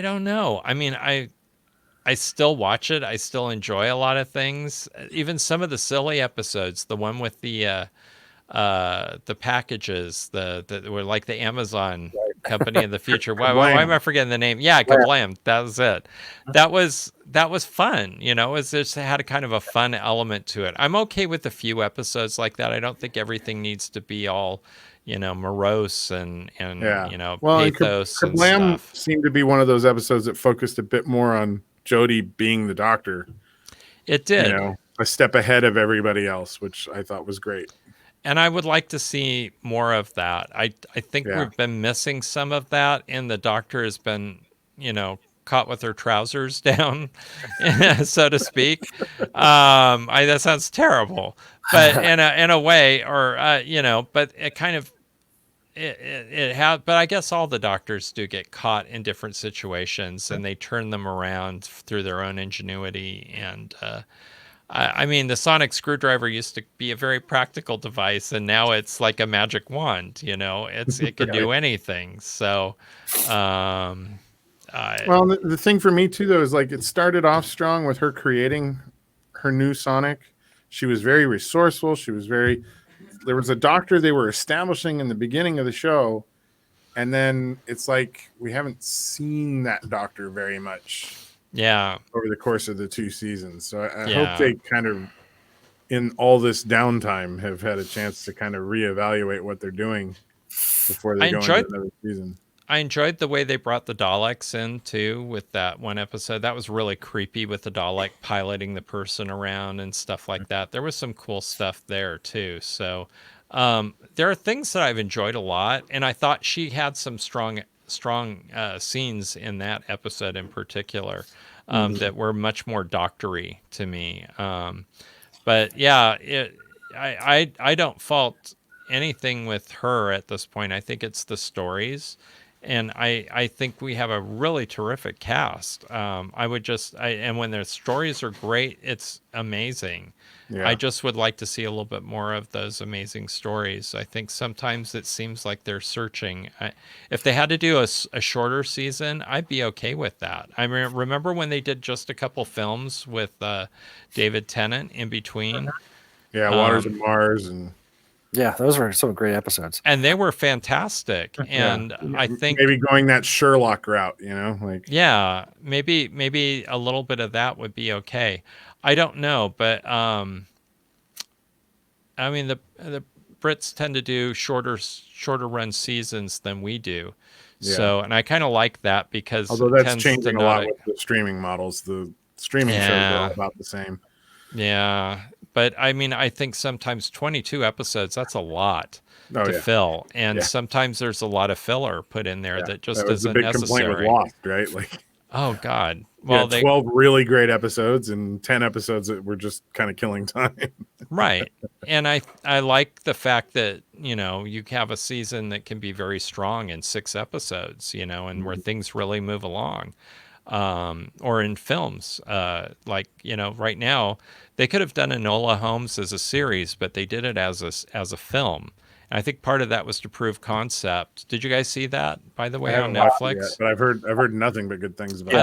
don't know. I mean, I still watch it. I still enjoy a lot of things, even some of the silly episodes. The one with the packages, that were like the Amazon company in the future. Why am I forgetting the name? Yeah, Kablam. That was it. That was fun. It just had a kind of a fun element to it. I'm okay with a few episodes like that. I don't think everything needs to be all, morose and pathos and Kablam stuff. seemed to be one of those episodes that focused a bit more on Jodie being the Doctor. It did. A step ahead of everybody else, which I thought was great. And I would like to see more of that. I think we've been missing some of that, and the Doctor has been, caught with her trousers down, so to speak. That sounds terrible, but in a way, or but it kind of it had. But I guess all the Doctors do get caught in different situations, and they turn them around through their own ingenuity and. I mean, the sonic screwdriver used to be a very practical device, and now it's like a magic wand. It can do anything. So, well, the thing for me too, though, is like it started off strong with her creating her new Sonic. She was very resourceful. There was a Doctor they were establishing in the beginning of the show, and then it's like we haven't seen that Doctor very much over the course of the 2 seasons. So I hope they kind of, in all this downtime, have had a chance to kind of reevaluate what they're doing before they go into another season. I enjoyed the way they brought the Daleks in too with that one episode. That was really creepy with the Dalek piloting the person around and stuff like that. There was some cool stuff there too. So there are things that I've enjoyed a lot, and I thought she had some strong scenes in that episode in particular that were much more doctory to me. But yeah, I don't fault anything with her at this point. I think it's the stories. And I think we have a really terrific cast. And when their stories are great, it's amazing. Yeah. I just would like to see a little bit more of those amazing stories. I think sometimes it seems like they're searching. If they had to do a shorter season, I'd be okay with that. I remember when they did just a couple films with David Tennant in between. Yeah, Waters of Mars and... Yeah, those were some great episodes. And they were fantastic. And I think maybe going that Sherlock route, like maybe a little bit of that would be okay. I don't know, but I mean the Brits tend to do shorter run seasons than we do. Yeah. So, and I kind of like that because although that's changing a lot with the streaming models, the streaming shows are all about the same. Yeah. But I mean, I think sometimes 22 episodes, that's a lot to fill. And sometimes there's a lot of filler put in there that just isn't necessary. That was a big complaint with Lost, right? Like, oh, God. Well, 12 really great episodes and 10 episodes that were just kind of killing time. Right. And I like the fact that, you have a season that can be very strong in 6 episodes, and where things really move along. Or in films, right now, they could have done Enola Holmes as a series, but they did it as a film. And I think part of that was to prove concept. Did you guys see that, by the way, on Netflix? Yet, but I've heard nothing but good things about it.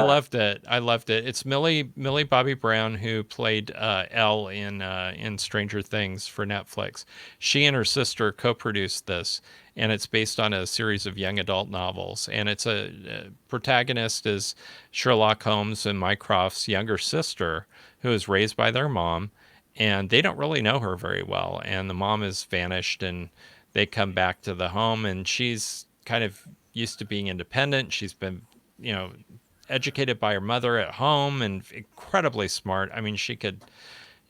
I loved it. It's Millie Bobby Brown, who played Elle in Stranger Things for Netflix. She and her sister co-produced this, and it's based on a series of young adult novels. And it's a protagonist is Sherlock Holmes and Mycroft's younger sister, who is raised by their mom, and they don't really know her very well. And the mom has vanished, and they come back to the home, and she's kind of used to being independent. She's been, educated by her mother at home and incredibly smart. I mean, she could,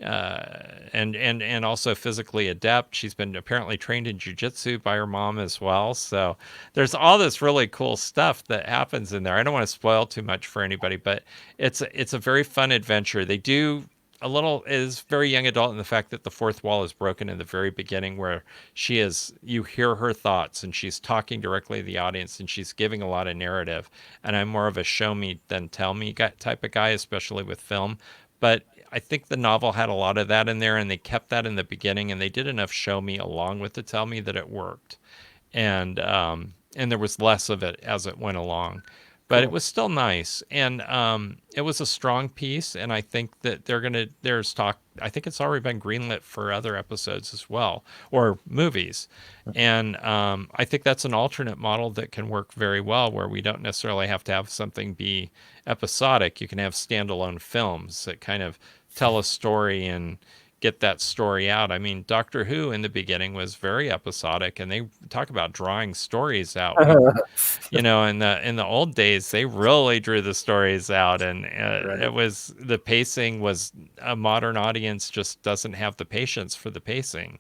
and also physically adept. She's been apparently trained in jiu-jitsu by her mom as well. So there's all this really cool stuff that happens in there. I don't want to spoil too much for anybody, but it's a very fun adventure. They do is very young adult in the fact that the fourth wall is broken in the very beginning, where you hear her thoughts and she's talking directly to the audience and she's giving a lot of narrative. And I'm more of a show me than tell me type of guy, especially with film. But I think the novel had a lot of that in there, and they kept that in the beginning, and they did enough show me along with the tell me that it worked. And there was less of it as it went along. But It was still nice, and it was a strong piece, and I think that there's talk, I think it's already been greenlit for other episodes as well, or movies. And I think that's an alternate model that can work very well, where we don't necessarily have to have something be episodic. You can have standalone films that kind of tell a story and get that story out. I mean, Doctor Who in the beginning was very episodic, and they talk about drawing stories out. In the old days, they really drew the stories out, and it was, the pacing was, a modern audience just doesn't have the patience for the pacing.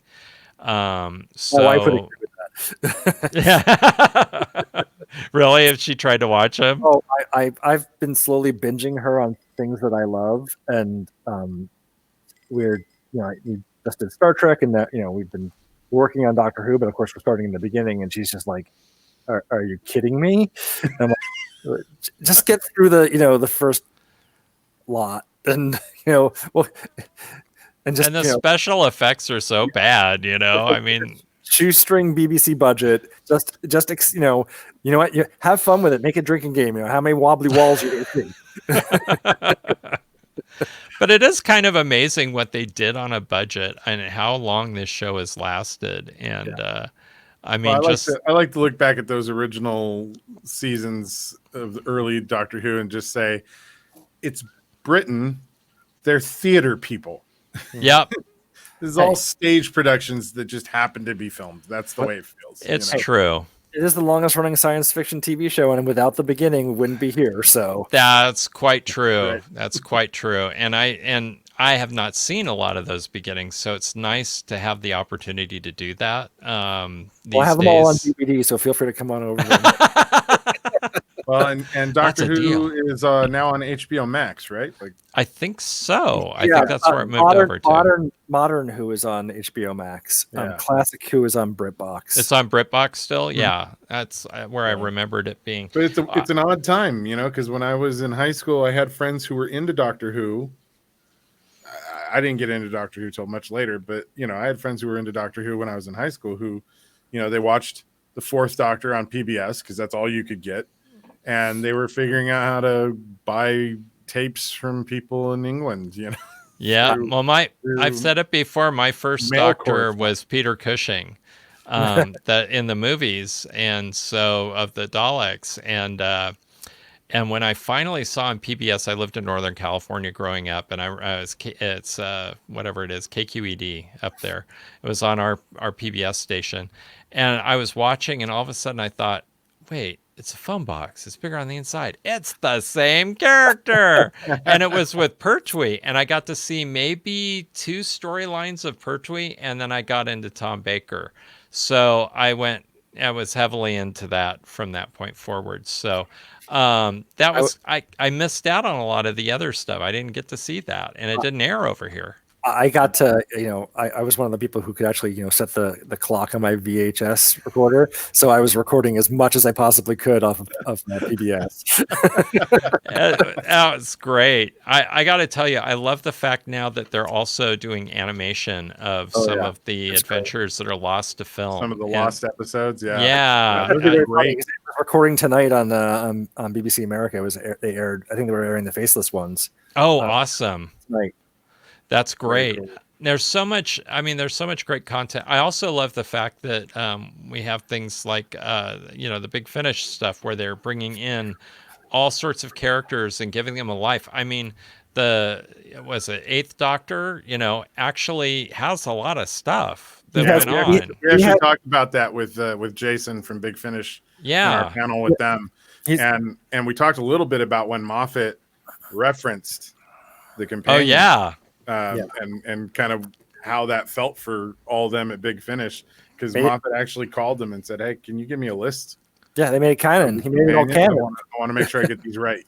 I would agree with that. Yeah. Really? If she tried to watch them? Oh, I've been slowly binging her on things that I love, and we're we just did Star Trek, and that we've been working on Doctor Who, but of course we're starting in the beginning, and she's just like, "Are you kidding me?" And I'm like, just get through the first lot, and and the special effects are so bad, I mean, shoestring BBC budget. Just you know what? You have fun with it. Make a drinking game. How many wobbly walls you can see. But it is kind of amazing what they did on a budget and how long this show has lasted. And I mean, I like to look back at those original seasons of the early Doctor Who and just say, it's Britain. They're theater people. yep, This is all stage productions that just happen to be filmed. That's the way it feels. it's true. It is the longest running science fiction TV show, and without the beginning, we wouldn't be here. So That's quite true. Right. That's quite true. And I have not seen a lot of those beginnings, so it's nice to have the opportunity to do that. These I have them all on days. DVD, so feel free to come on over. Well, and Doctor That's a deal. Who is now on HBO Max, right? Like, I think so. I think that's where it moved over to. Modern Who is on HBO Max. Yeah. Classic Who is on BritBox. It's on BritBox still. Yeah, that's where I remembered it being. but it's an odd time, because when I was in high school, I had friends who were into Doctor Who. I didn't get into Doctor Who till much later, but I had friends who were into Doctor Who when I was in high school who, they watched the Fourth Doctor on PBS because that's all you could get, and they were figuring out how to buy tapes from people in England. Yeah. Well, I've said it before. My first mail Doctor was Peter Cushing, that in the movies, and so of the Daleks, and when I finally saw on PBS, I lived in Northern California growing up, and it's whatever it is, KQED up there. It was on our PBS station, and I was watching, and all of a sudden I thought, wait, it's a phone box. It's bigger on the inside. It's the same character, and it was with Pertwee, and I got to see maybe 2 storylines of Pertwee, and then I got into Tom Baker. So I was heavily into that from that point forward. So that was I missed out on a lot of the other stuff. I didn't get to see that, and it didn't air over here. I got to, I was one of the people who could actually, set the clock on my VHS recorder. So I was recording as much as I possibly could off of my PBS. That was great. I got to tell you, I love the fact now that they're also doing animation of some of the adventures that are lost to film. Some of the lost episodes. Yeah. Yeah. Great. Recording tonight on BBC America. They aired, I think they were airing the Faceless ones. Oh, awesome. Right. That's great. There's so much great content. I also love the fact that we have things like, the Big Finish stuff where they're bringing in all sorts of characters and giving them a life. I mean, Eighth Doctor, actually has a lot of stuff that went on. We actually talked about that with Jason from Big Finish in our panel with them. And we talked a little bit about when Moffat referenced the companion. Oh, yeah. And kind of how that felt for all them at Big Finish, because Moffat actually called them and said, "Hey, can you give me a list?" Yeah, they made it canon. He made it all canon. I want to make sure I get these right.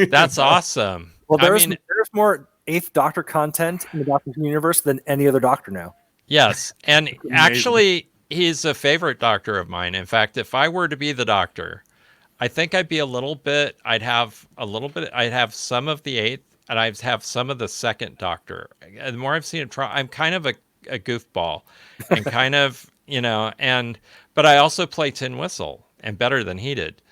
That's awesome. Well, there's more Eighth Doctor content in the Doctor Who universe than any other Doctor now. Yes, and actually, he's a favorite Doctor of mine. In fact, if I were to be the Doctor, I think I'd have some of the Eighth. And I have some of the second Doctor. And the more I've seen him try, I'm kind of a goofball, and kind of, but I also play tin whistle, and better than he did.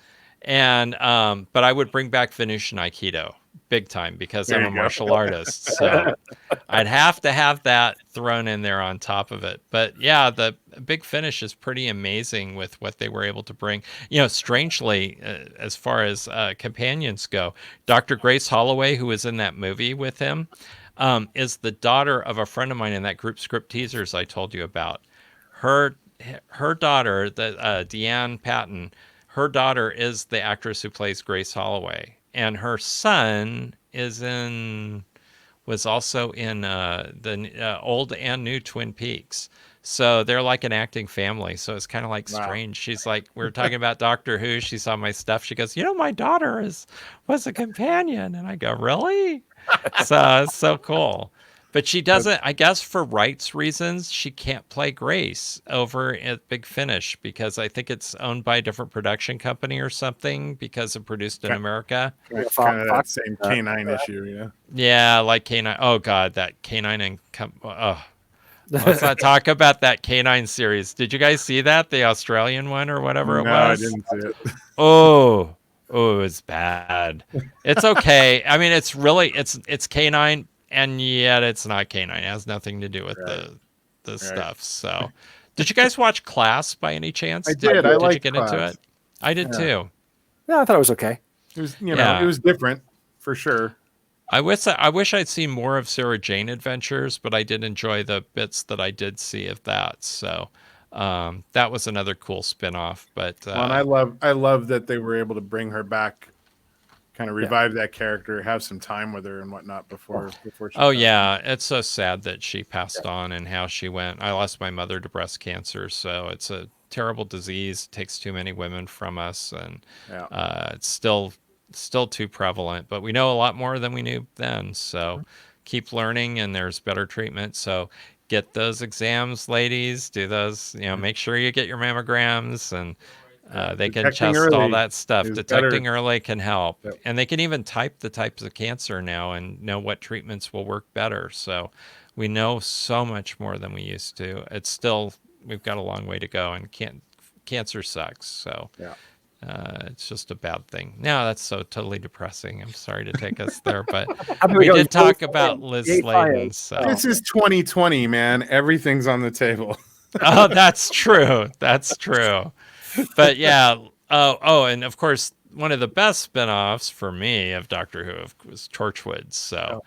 And but I would bring back Venusian Aikido big time because I'm a martial artist. So I'd have to have that thrown in there on top of it. But yeah, the Big Finish is pretty amazing with what they were able to bring. Strangely, as far as companions go, Dr. Grace Holloway, who was in that movie with him, is the daughter of a friend of mine in that group Script Teasers I told you about. Her daughter, Deanne Patton, her daughter is the actress who plays Grace Holloway. And her son was also in the old and new Twin Peaks. So they're like an acting family. So it's kind of like strange. She's like, we were talking about Doctor Who. She saw my stuff. She goes, my daughter was a companion. And I go, really? So it's so cool. But she doesn't, I guess for rights reasons, she can't play Grace over at Big Finish because I think it's owned by a different production company or something because it's produced in America. Kind of that same K9 issue, yeah. Yeah, like K9. Oh, God, that K9 let's not talk about that K9 series. Did you guys see that? The Australian one or whatever it was? No, I didn't see it. Oh, it was bad. It's okay. I mean, it's K9. And yet it's not K9. It has nothing to do with the stuff. So Did you guys watch Class by any chance? I did. I Did you liked get into Class. it? I did too. Yeah, I thought it was okay. It was, it Yeah. was different for sure. I wish I'd seen more of Sarah Jane Adventures, but I did enjoy the bits that I did see of that. So that was another cool spin-off. But Well, and I love that they were able to bring her back, kind of revive that character, have some time with her and whatnot before she oh passed. yeah, it's so sad that she passed on and how she went. I lost my mother to breast cancer, so it's a terrible disease. It takes too many women from us, and it's still too prevalent. But we know a lot more than we knew then. So keep learning, and there's better treatment. So get those exams, ladies. Do those. Make sure you get your mammograms and. They can Detecting test all early that stuff. is Detecting better. early can help. Yep. And they can even type the types of cancer now and know what treatments will work better. So we know so much more than we used to. It's still, we've got a long way to go, and cancer sucks. So it's just a bad thing. Now that's so totally depressing. I'm sorry to take us there, but we did talk about Liz Sladen. So. This is 2020, man. Everything's on the table. Oh, that's true. That's true. But yeah, and of course, one of the best spin-offs for me of Doctor Who was Torchwoods. So,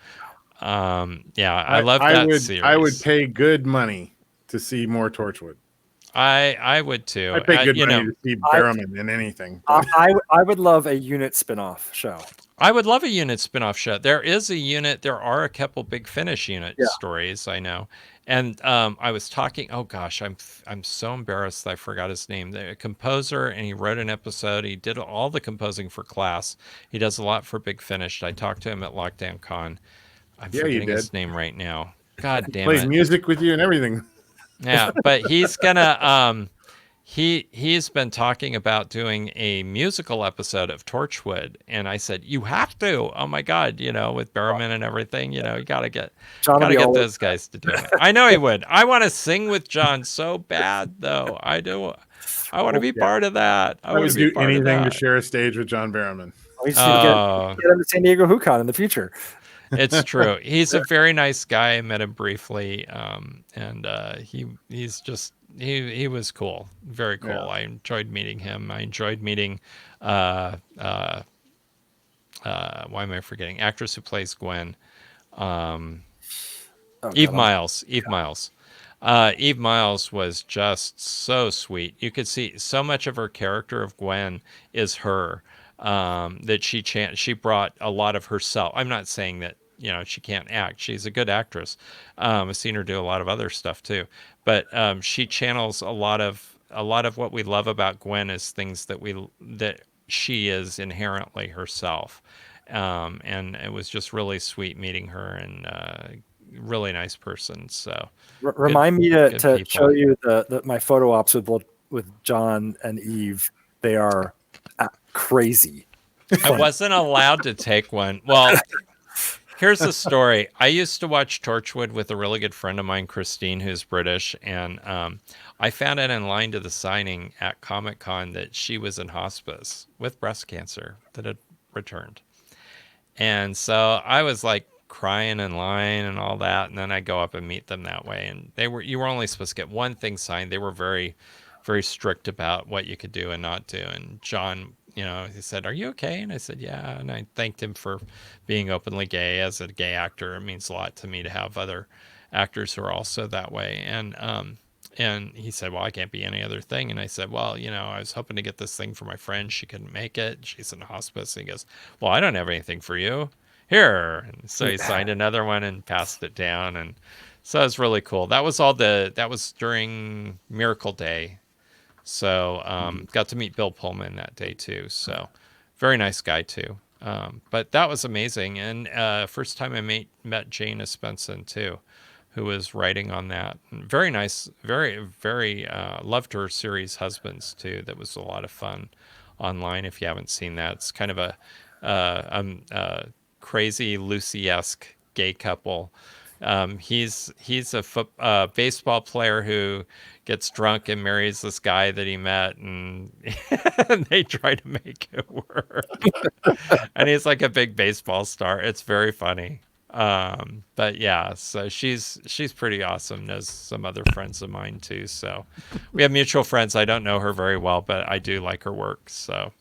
I love that series. I would pay good money to see more Torchwood. I would too. I'd pay good money to see Barrowman in anything. I would love a unit spin-off show. I would love a unit spin-off show. There is a unit. There are a couple Big Finish unit stories, I know. And I was talking. Oh gosh, I'm so embarrassed that I forgot his name. The composer, and he wrote an episode. He did all the composing for Class. He does a lot for Big Finish. I talked to him at Lockdown Con. I'm forgetting his name right now. God damn it! Plays music with you and everything. Yeah, but he's gonna. He's been talking about doing a musical episode of Torchwood, and I said, "You have to! Oh my God, with Barrowman and everything, you gotta get those guys to do it." I know he would. I want to sing with John so bad, though. I do. I want to be part of that. I would do anything to share a stage with John Barrowman. We just need to get him to San Diego HooCon in the future. It's true. He's a very nice guy. I met him briefly, and he's just. He was cool, very cool. Yeah. I enjoyed meeting him. I enjoyed meeting, why am I forgetting? Actress who plays Gwen, Eve Miles. Eve Miles. Eve Miles was just so sweet. You could see so much of her character of Gwen is her. That she brought a lot of herself. I'm not saying that she can't act. She's a good actress. I've seen her do a lot of other stuff too. But she channels a lot of what we love about Gwen is things that she is inherently herself, and it was just really sweet meeting her, and really nice person. So remind me to show you my photo ops with John and Eve. They are crazy. I wasn't allowed to take one. Well. Here's the story. I used to watch Torchwood with a really good friend of mine, Christine, who's British, and I found out in line to the signing at Comic-Con that she was in hospice with breast cancer that had returned. And so I was like crying in line and all that, and then I go up and meet them that way. And you were only supposed to get one thing signed. They were very, very strict about what you could do and not do. And John, he said, "Are you okay?" And I said, "Yeah." And I thanked him for being openly gay. As a gay actor, it means a lot to me to have other actors who are also that way. And he said, "Well, I can't be any other thing." And I said, "Well, I was hoping to get this thing for my friend. She couldn't make it. She's in hospice." And he goes, "Well, I don't have anything for you. Here." And so he signed another one and passed it down. And so it was really cool. That was during Miracle Day. So got to meet Bill Pullman that day too. So very nice guy too. But that was amazing. And first time I met Jane Espenson too, who was writing on that. And very nice, very, very loved her series Husbands too. That was a lot of fun online. If you haven't seen that, it's kind of a crazy Lucy-esque gay couple. He's a baseball player who gets drunk and marries this guy that he met, and they try to make it work. And he's like a big baseball star. It's very funny. But yeah, so she's pretty awesome. Knows some other friends of mine too. So we have mutual friends. I don't know her very well, but I do like her work. So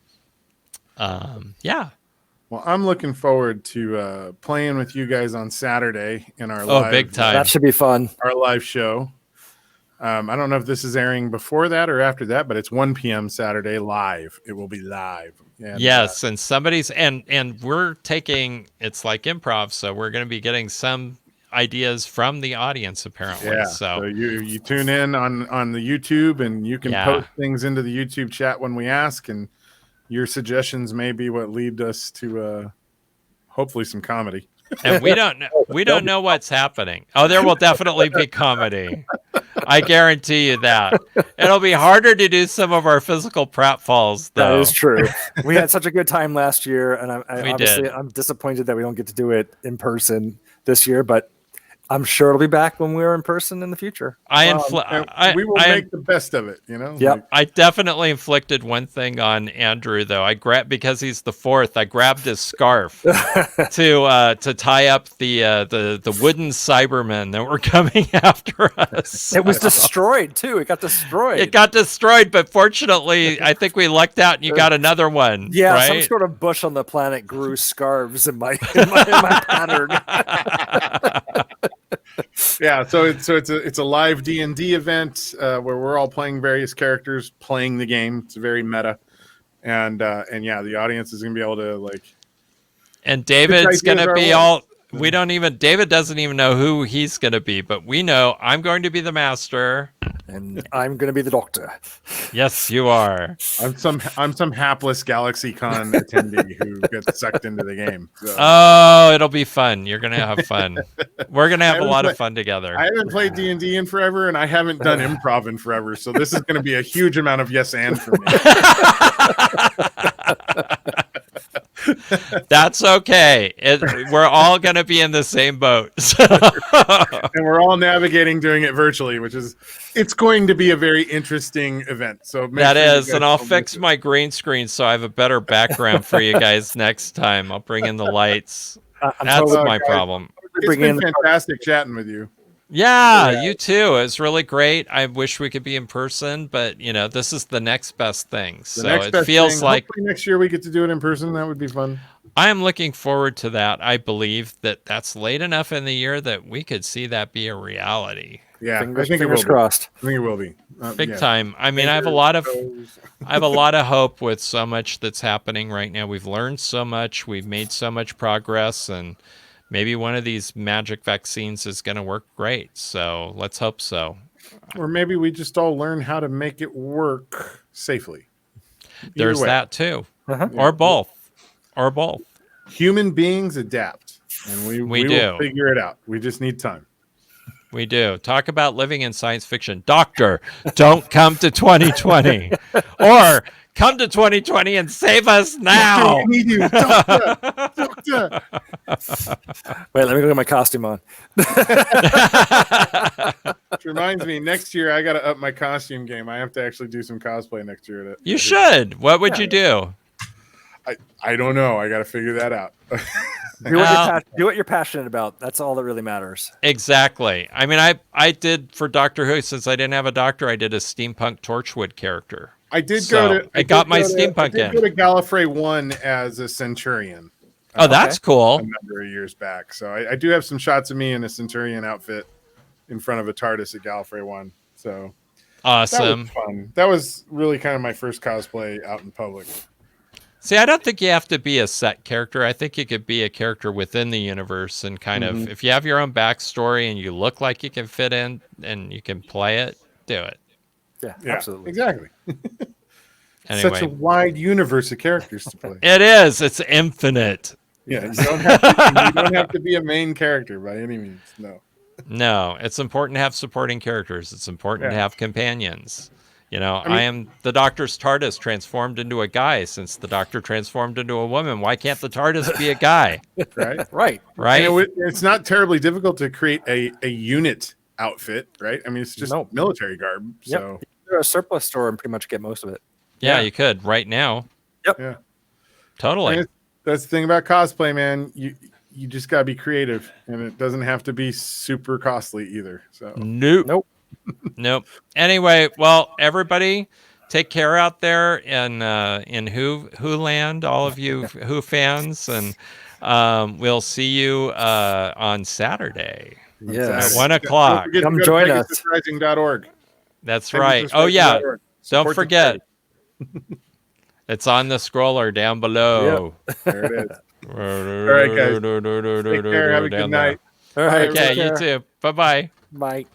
yeah. Well, I'm looking forward to playing with you guys on Saturday in our Big time. That should be fun. Our live show. I don't know if this is airing before that or after that, but it's 1 p.m. Saturday live. It will be live. And, yes, and somebody's and we're taking, it's like improv, so we're going to be getting some ideas from the audience apparently. Yeah. So you tune in on the YouTube, and you can post things into the YouTube chat when we ask, and your suggestions may be what lead us to hopefully some comedy. And we don't know what's happening. Oh, there will definitely be comedy. I guarantee you that. It'll be harder to do some of our physical pratfalls, though. That is true. We had such a good time last year, and I'm disappointed that we don't get to do it in person this year, but I'm sure it'll be back when we're in person in the future. We will make the best of it, you know? Yep. I definitely inflicted one thing on Andrew, though. Because he's the fourth, I grabbed his scarf to tie up the wooden Cybermen that were coming after us. It was destroyed, too. It got destroyed. It got destroyed, but fortunately, I think we lucked out and you got another one. Yeah, right? Some sort of bush on the planet grew scarves in my pattern. Yeah, so it's a live D&D event where we're all playing various characters, playing the game. It's very meta, and yeah, the audience is gonna be able to like. And David's gonna be all. David doesn't even know who he's gonna be, but we know I'm going to be the master. And I'm going to be the doctor. Yes, you are. I'm some hapless GalaxyCon attendee who gets sucked into the game. So. Oh, it'll be fun. You're gonna have fun. We're gonna have a lot of fun together. I haven't played D&D in forever, and I haven't done improv in forever, so this is going to be a huge amount of yes and for me. That's okay. We're all going to be in the same boat. And we're all navigating doing it virtually, it's going to be a very interesting event. So and I'll fix my green screen so I have a better background for you guys next time. I'll bring in the lights. That's my problem. It's been fantastic chatting with you. Yeah, you too. It's really great. I wish we could be in person, but this is the next best thing. So it feels like hopefully next year we get to do it in person. That would be fun. I am looking forward to that. I believe that that's late enough in the year that we could see that be a reality. Yeah, fingers crossed. I think it will be big time. I mean, I have a lot of hope with so much that's happening right now. We've learned so much. We've made so much progress, and maybe one of these magic vaccines is going to work great. So let's hope so. Or maybe we just all learn how to make it work safely. There's that too. Or both. Human beings adapt, and we will figure it out. We just need time. We do. Talk about living in science fiction. Doctor, don't come to 2020. Or come to 2020 and save us now. We need you. Doctor. Wait, let me go get my costume on. Which reminds me, next year I got to up my costume game. I have to actually do some cosplay next year. You should. What would you do? I don't know. I got to figure that out. Do what you're passionate about. That's all that really matters. Exactly. I mean, I did for Doctor Who, since I didn't have a doctor, I did a steampunk Torchwood character. I got my steampunk in. I did go to Gallifrey 1 as a Centurion. Oh, that's cool. A number of years back. So I do have some shots of me in a Centurion outfit in front of a TARDIS at Gallifrey 1. So awesome. That was fun. That was really kind of my first cosplay out in public. See, I don't think you have to be a set character. I think you could be a character within the universe and kind of, if you have your own backstory and you look like you can fit in and you can play it, do it. Yeah, absolutely. Exactly. Anyway. Such a wide universe of characters to play. It is. It's infinite. Yeah, you don't have to be a main character by any means. No, it's important to have supporting characters. It's important to have companions. I am the Doctor's TARDIS transformed into a guy. Since the Doctor transformed into a woman, why can't the TARDIS be a guy? Right. And it's not terribly difficult to create a unit outfit, right? I mean, it's just military garb. Yep. So go to a surplus store and pretty much get most of it. Yeah, you could right now. Yep. Yeah. Totally. That's the thing about cosplay, man. you just gotta be creative, and it doesn't have to be super costly either. So Nope. Anyway, well, everybody, take care out there in Who land, all of you Who fans, and we'll see you on Saturday Yes. at 1 Don't o'clock. forget Come to go join to us. PegasusRising.org. That's right. Oh yeah, PegasusRising.org. don't Support the forget. charity. It's on the scroller down below. There it is. All right, guys. Take care. Have a good Down night. there. All right. Okay, take you care. too. Bye-bye. Bye.